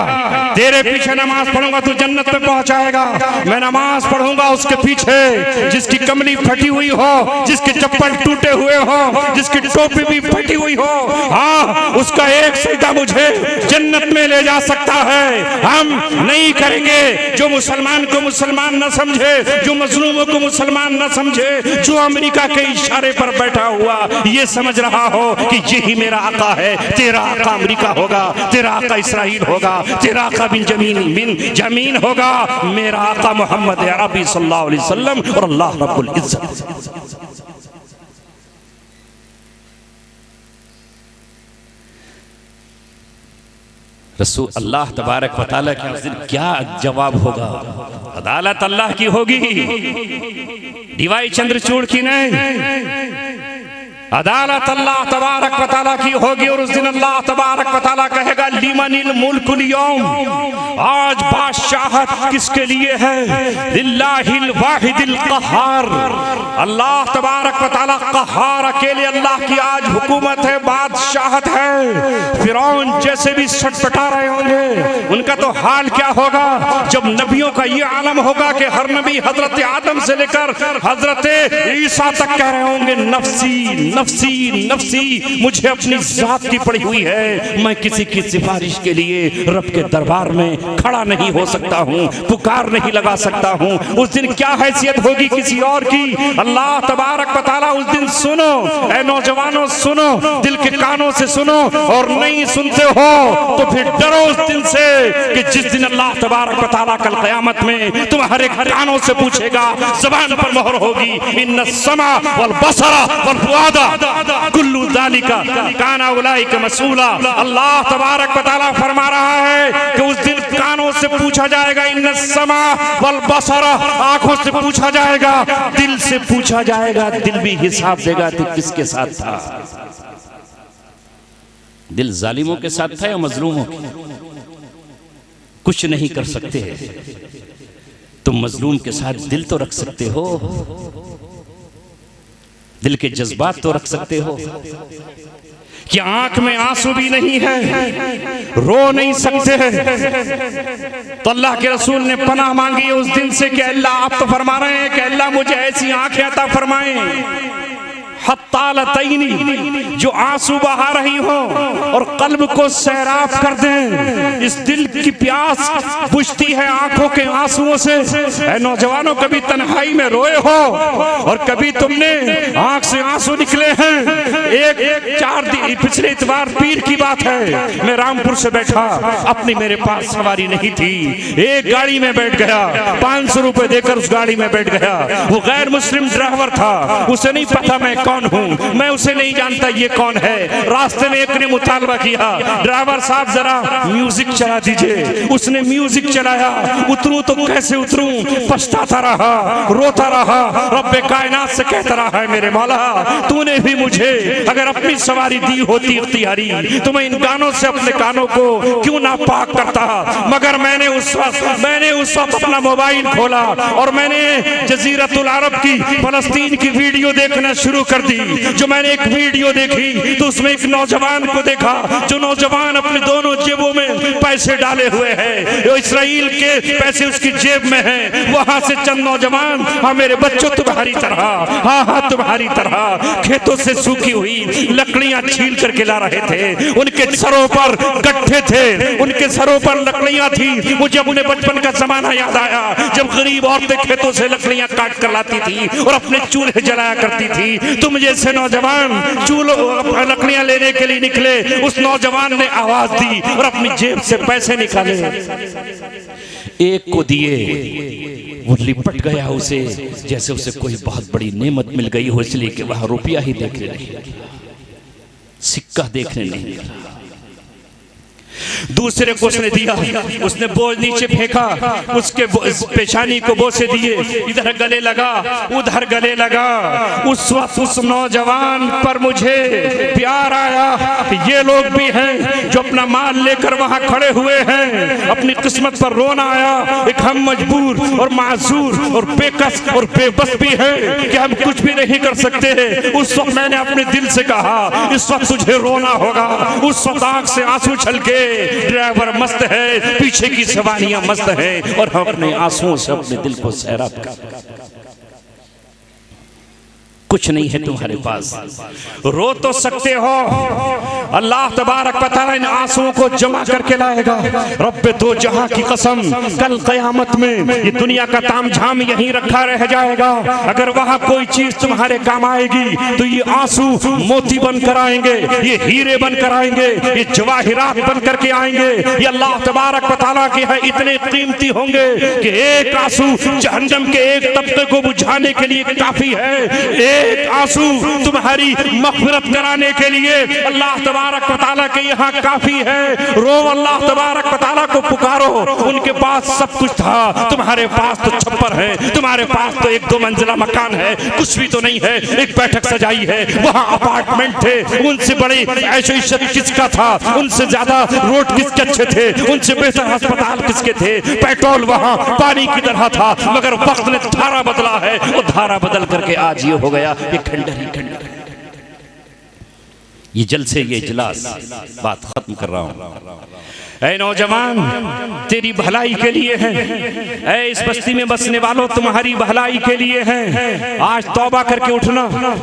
C: तेरे पीछे नमाज पढ़ूंगा तू जन्नत में पहुंचाएगा। मैं नमाज पढ़ूंगा उसके पीछे जिसकी कमली फटी हुई हो, जिसके चप्पल टूटे हुए हो, जिसकी टोपी भी फटी हुई हो, हाँ उसका एक सजदा मुझे जन्नत में ले जा सकता है। हम नहीं करेंगे जो मुसलमान को मुसलमान न समझे, जो मजलूमों को मुसलमान न समझे, जो अमेरिका के इशारे पर बैठा हुआ ये समझ रहा हो कि यही मेरा आका है। तेरा आका अमेरिका होगा, तेरा आका इसराइल होगा, तेरा आका बिन जमीन होगा। मेरा आका मोहम्मद अरबी सल्लल्लाहु अलैहि वसल्लम और अल्लाह रब्बुल इज्जत। रसूल अल्लाह तबारक व तआला के उस दिन क्या जवाब होगा? अदालत अल्लाह की होगी, डीवाई चंद्रचूड़ की नहीं। अदालत अल्लाह तबारक व तआला की होगी और उस दिन अल्लाह तबारक व तआला कहेगा लिमनिल मुल्कुल यौम, आज बादशाहत किसके लिए है? लिल्लाहिल वाहिदिल कहार। अल्लाह तबारक व तआला कहार, अकेले अल्लाह की आज हुकूमत है, बादशाहत है। फिरौन जैसे भी छटपटा रहे होंगे, उनका तो हाल क्या होगा जब नबियों का ये आलम होगा कि हर नबी हजरत आदम से लेकर हजरत ईसा तक कह रहे होंगे नफ्सी नफ्सी नफ्सी, मुझे अपनी जात की पड़ी हुई है, मैं किसी की सिफारिश के लिए रब के दरबार में खड़ा नहीं हो सकता हूँ, पुकार नहीं लगा सकता हूँ। उस दिन क्या हैसियत होगी किसी और की? अल्लाह तबारक व तआला उस दिन सुनो, ऐ नौजवानों सुनो, दिल के कानों से सुनो, और नहीं सुनते हो तो फिर डरो उस दिन से कि जिस दिन अल्लाह तबारक व तआला कल क़यामत में तुम्हारे कानों से पूछेगा, ज़बान पर मोहर होगी, इन्ना समा वल बसरा वल फुआदा कुल्लु ज़ालिका काना उलाइका मसूला। अल्लाह तबारक व तआला फरमा रहा है कि उस दिन कानों से पूछा जाएगा, इन्ना समा वल बसरा, आंखों से पूछा जाएगा, दिल से पूछा जाएगा, दिल भी हिसाब देगा कि किसके साथ था। दिल जालिमों के साथ था या मजलूमों के? कुछ नहीं कर सकते, तुम मजलूम के साथ दिल तो रख सकते हो। दिल के जज्बात तो रख सकते हो कि आंख में आंसू भी नहीं है, रो नहीं सकते हैं। तो अल्लाह के रसूल ने पनाह मांगी है उस दिन से कि अल्लाह, आप तो फरमा रहे हैं कि अल्लाह मुझे ऐसी आंखें अता फरमाएं हत्तालतैनी, जो आंसू बहा रही हो और कल्ब को सैराब कर दें। इस दिल की प्यास बुझती है आंखों के आंसुओं से। ऐ नौजवानों, कभी तन्हाई में रोए हो और कभी तुमने आंख से आंसू निकले हैं। एक 4 दिन पिछले इतवार पीर की बात है, मैं रामपुर से बैठा, अपनी मेरे पास सवारी नहीं थी, एक गाड़ी में बैठ गया, 500 रुपए देकर उस गाड़ी में बैठ गया। वो गैर मुस्लिम ड्राइवर था, उसे नहीं पता मैं कौन हूँ, मैं उसे नहीं जानता ये कौन है। रास्ते में एक ने मुतालबा किया, ड्राइवर साहब जरा म्यूजिक चला दीजिए। उसने म्यूजिक चलाया, उतरूं तो कैसे उतरूं, पछताता रहा, रोता रहा, रब्बे कायनात से कहता रहा है मेरे मौला, तूने भी मुझे अगर अपनी सवारी दी होती इख्तियारी तो मैं इन गानों से अपने कानों को क्यों ना पाक करता। मगर मैंने उस वक्त अपना मोबाइल खोला और मैंने जजीरतुल अरब की, फलस्तीन की वीडियो देखना शुरू कर दी। जो मैंने एक वीडियो देखी तो उसमें एक नौजवान को देखा, जो नौजवान अपने दोनों जेबों में पैसे डाले हुए है, जो इस्राएल के पैसे उसकी जेब में है। वहां से चंद नौजवान, हाँ मेरे बच्चों तुम्हारी तरह, हाँ तुम्हारी तरह खेतों से सूखी हुई लकड़ियां छील करके ला रहे थे। उनके सरों पर गट्ठे थे, उनके सरों पर लकड़ियां थी। मुझे अपने बचपन का जमाना याद आया, जब गरीब औरतें खेतों से लकड़ियां काट कर लाती थी और अपने चूल्हे जलाया करती थी। तुम जैसे नौजवान चूल्हों लकड़ियां लेने के लिए निकले। उस नौजवान ने आवाज दी और अपनी जेब से पैसे निकाले, एक को दिए। वो लिपट गया उसे, जैसे उसे कोई बहुत बड़ी नेमत मिल गई हो, इसलिए कि वहां रुपया ही देखने नहीं, सिक्का देखने नहीं। दूसरे को उसने दिया, उसने बोझ नीचे फेंका, उसके पेशानी को बोसे दिए, इधर गले लगा, उधर गले लगा। उस वक्त उस नौजवान पर मुझे प्यार आया। ये लोग भी हैं जो अपना माल लेकर वहां खड़े हुए हैं, अपनी किस्मत पर रोना आया। एक हम मजबूर और माजूर और बेकस और बेबस भी हैं कि हम कुछ भी नहीं कर सकते। उस वक्त मैंने अपने दिल से कहा, इस वक्त तुझे रोना होगा। उस वक्त आंख से आंसू छलके, ड्राइवर मस्त है, पीछे की सवारियां मस्त हैं और हम अपने आंसुओं से अपने दिल को सैराब कर। कुछ नहीं है तुम्हारे पास, रो तो सकते हो, अल्लाह तबारक व तआला इन आंसुओं को जमा करके लाएगा। रब्बे दो जहां की कसम, कल क़यामत में ये दुनिया का तामझाम यहीं रखा रह जाएगा। अगर वहां कोई चीज तुम्हारे काम आएगी तो ये आंसू मोती बनकर आएंगे, ये हीरे बनकर आएंगे, ये जवाहिरात बनकर के आएंगे। ये अल्लाह तबारक व तआला के है इतने कीमती होंगे कि एक आंसू जहन्नम के एक तबके को बुझाने के लिए काफी है। एक आंसू तुम्हारी मग़फ़िरत कराने के लिए अल्लाह तबारक व तआला के यहाँ काफी है। रो, अल्लाह तबारक व तआला को पुकारो। उनके पास सब कुछ था, तुम्हारे पास तो छप्पर है, तुम्हारे पास तो 1-2 मंजिला मकान है, कुछ भी तो नहीं है। एक बैठक सजाई है, वहाँ अपार्टमेंट थे, उनसे बड़े ऐशो इज्जत किसका था, उनसे ज्यादा रोड किसके अच्छे थे, उनसे बेहतर अस्पताल किसके थे, पेट्रोल वहाँ पानी की तरह था। मगर वक्त ने धारा बदला है, वो धारा बदल करके आज ये हो गया, ये खंडर ही खंडर। ये जलसे, ये इजलास, बात खत्म कर रहा हूं। ऐ नौजवान, तेरी भलाई के लिए है। ऐ इस बस्ती में बसने वालों, तुम्हारी भलाई के लिए है। आज तौबा करके उठना।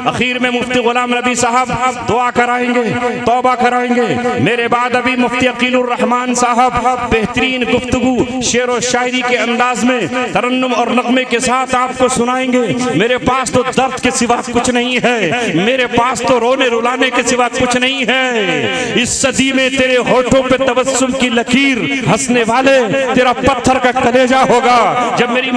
C: आखिर में मुफ्ती गुलाम नबी साहब दुआ कराएंगे, तौबा कराएंगे। मेरे बाद अभी मुफ्ती अकीलुर रहमान साहब बेहतरीन गुफ्तगू शेर और शायरी के अंदाज में तरन्नुम और नगमे के साथ आपको सुनाएंगे। मेरे पास तो दर्द के सिवा कुछ नहीं है, मेरे पास तो रोने रुलाने के सिवा कुछ नहीं है। इस सदी में तेरे होठों पे तबस्सुम की लकीर, हंसने वाले तेरा पत्थर का कलेजा होगा। जब मेरी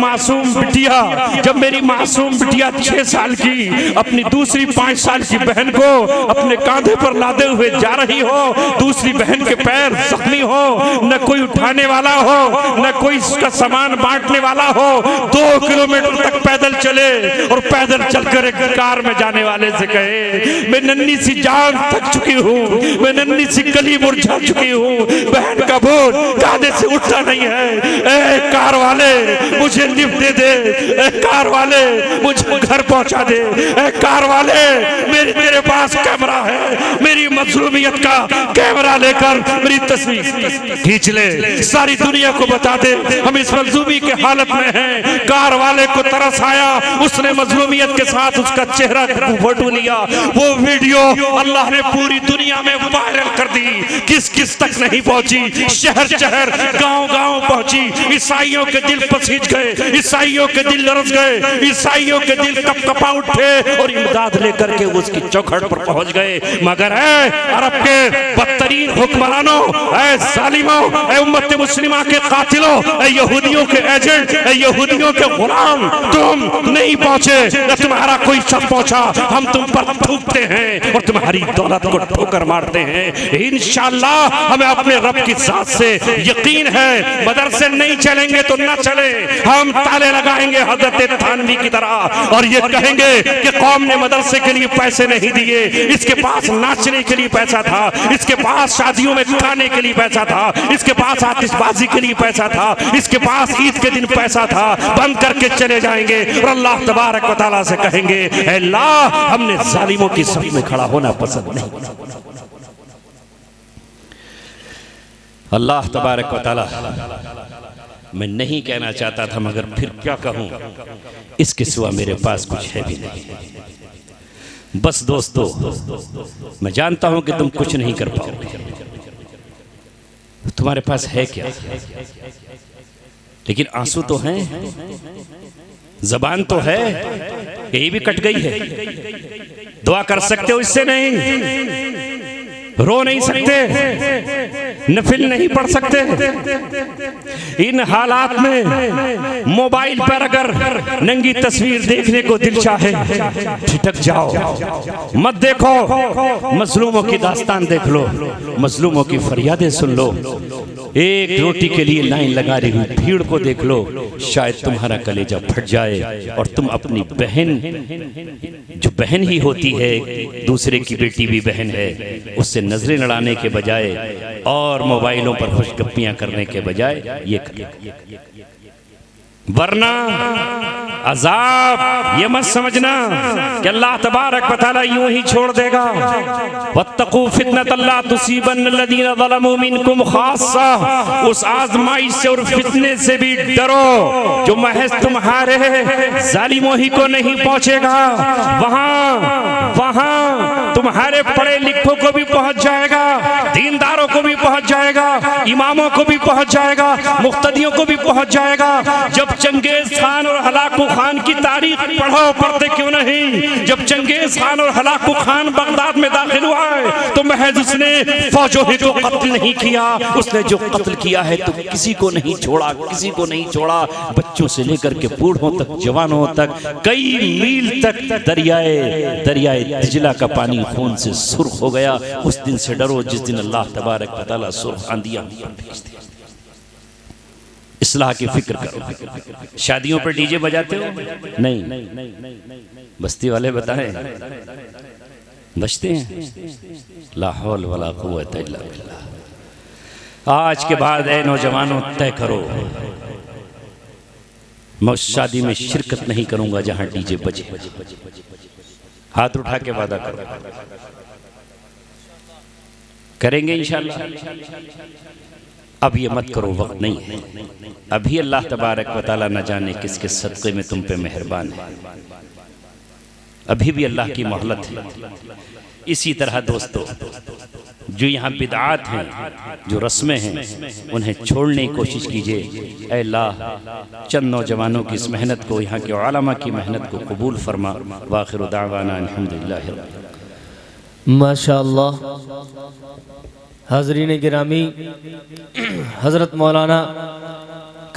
C: मासूम बिटिया 6 साल की अपनी दूसरी 5 साल की बहन को अपने कांधे पर लादे हुए जा रही हो, दूसरी बहन के पैर जख्मी हो, न कोई उठाने वाला हो, न कोई उसका सामान बांटने वाला हो, 2 किलोमीटर तक पैदल चली चले और पैदल चलकर एक कार में जाने वाले से कहे, मैं नन्ही सी जान थक चुकी हूँ, मैं नन्ही सी कली मुरझा चुकी हूँ, बहन का बोझ कांधे से उठता नहीं है, ए कार वाले मुझे लिफ्ट दे दे, ए कार वाले मुझे घर पहुंचा दे, ए कार वाले मेरे पास कैमरा है, मेरी मजलूमियत का कैमरा लेकर मेरी तस्वीर खींच ले, सारी दुनिया को बता दे हम इस मजलूमी के हालत में हैं। कार वाले को तरस आया, उसने मजलूमियत के साथ उसका चेहरा फोटो लिया, वो वीडियो अल्लाह ने पूरी दुनिया में वायरल कर दी। किस किस तक नहीं पहुंची, शहर शहर गांव गांव पहुंची। ईसाइयों के दिल पसीज गए, ईसाइयों के दिल लरस गए, ईसाइयों के दिल कपकपा उठे और इमदाद लेकर के उसकी चौखट पर पहुंच गए। मगर अरब के बदतरीन हुक्मरानों, जालिमों, उम्मत मुस्लिमा के कातिलों, यहूदियों के एजेंट, यहूदियों के गुलाम, तुम नहीं पहुंचे, तुम्हारा कोई शख्स पहुंचा, हम तुम पर थूकते हैं और तुम्हारी दौलत को ठोकर मारते हैं। इंशाअल्लाह हमें अपने रब की जात से यकीन है, मदरसे नहीं चलेंगे तो ना चले, हम ताले लगाएंगे हजरत थानवी की तरह और ये कहेंगे कि कौम ने मदरसे के लिए पैसे नहीं दिए, इसके पास नाचने के लिए पैसा था, इसके पास शादियों में खाने के लिए पैसा था, इसके पास आतिशबाजी के लिए पैसा था, इसके पास ईद के दिन पैसा था, बंद करके चले जाएंगे और अल्लाह तबारक व तआला से कहेंगे, अल्लाह हमने जालिमों की सफ में खड़ा होना पसंद नहीं। अल्लाह तबारक व तआला, मैं नहीं कहना चाहता था मगर फिर क्या कहूं, इसके सिवा मेरे पास कुछ है भी नहीं। बस दोस्तों, मैं जानता हूं कि तुम कुछ नहीं कर पाओगे, तुम्हारे पास है क्या, लेकिन आंसू तो हैं, जबान तो है, यही भी कट गई है। दुआ कर सकते हो, इससे नहीं, रो नहीं सकते, नफिल नहीं पढ़ सकते। इन हालात में मोबाइल पर अगर नंगी तस्वीर देखने को दिल चाहे, ठिठक जाओ, मत देखो, मजलूमों की दास्तान देख लो, मजलूमों की फरियादें सुन लो, एक रोटी के लिए लाइन लगा रही हुई भीड़ को देख लो, शायद तुम्हारा कलेजा फट जाए और तुम अपनी बहन, जो बहन ही होती है, दूसरे की बेटी भी बहन है, उससे नजरें लड़ाने के बजाय और मोबाइलों पर खुशगप्पियां करने के बजाय ये वरना अजाब ये मत समझना कि अल्लाह तबारक व तआला यूं ही छोड़ देगा। वत्तकू फितनतन ला तुसीबन्न लदीना ज़लमू मिनकुम खास्सा, उस आजमाइश से और फितने से भी डरो जो महज तुम्हारे जालिमों ही को नहीं पहुंचेगा, वहां तुम्हारे पढ़े लिखों को भी पहुंच जाएगा, दीनदारों को भी पहुंच जाएगा, इमामों को भी पहुंच जाएगा, मुक्तदियों को भी पहुंच जाएगा। जब चंगेज खान और हलाकू खान की तारीख पढ़ो, पढ़ते क्यों नहीं, जब चंगेज खान और हलाकू खान बगदाद में दाखिल हुआ है तो महज उसने फौजों ही को कत्ल नहीं किया, उसने जो कत्ल किया है तो किसी को नहीं छोड़ा, किसी को नहीं छोड़ा, बच्चों से लेकर के बूढ़ों तक, जवानों तक, कई मील तक दरियाए दिजला का पानी खून से सुर्ख हो गया। उस दिन से डरो जिस दिन अल्लाह तबारक व तआला सुर्ख आंधियां भेज दे। इस्लाह की फिक्र करो। शादियों पर डीजे बजाते हो? नहीं, बस्ती वाले बताएं बजते हैं। ला हौल वला कुव्वत इल्ला बिल्लाह। आज के बाद ऐ नौजवानों तय करो, मैं उस शादी में शिरकत नहीं करूंगा जहां डीजे बजे। हाथ उठा के वादा करो, करेंगे इंशाअल्लाह। अब ये मत करो, वक्त नहीं है, अभी अल्लाह तबारक व तआला न जाने किसके सदक़े में तुम पे मेहरबान है, अभी भी अल्लाह की मोहलत है। इसी तरह दोस्तों, जो यहाँ बिदआत हैं, जो रस्में हैं, उन्हें छोड़ने की कोशिश कीजिए। ऐ अल्लाह, चंद नौजवानों की इस मेहनत को, यहाँ के उलमा की मेहनत को कबूल फरमा। वाखिरु दावाना अल्हम्दुलिल्लाहि रब्बिल।
A: माशाअल्लाह। हाज़रीन गिरामी, हज़रत मौलाना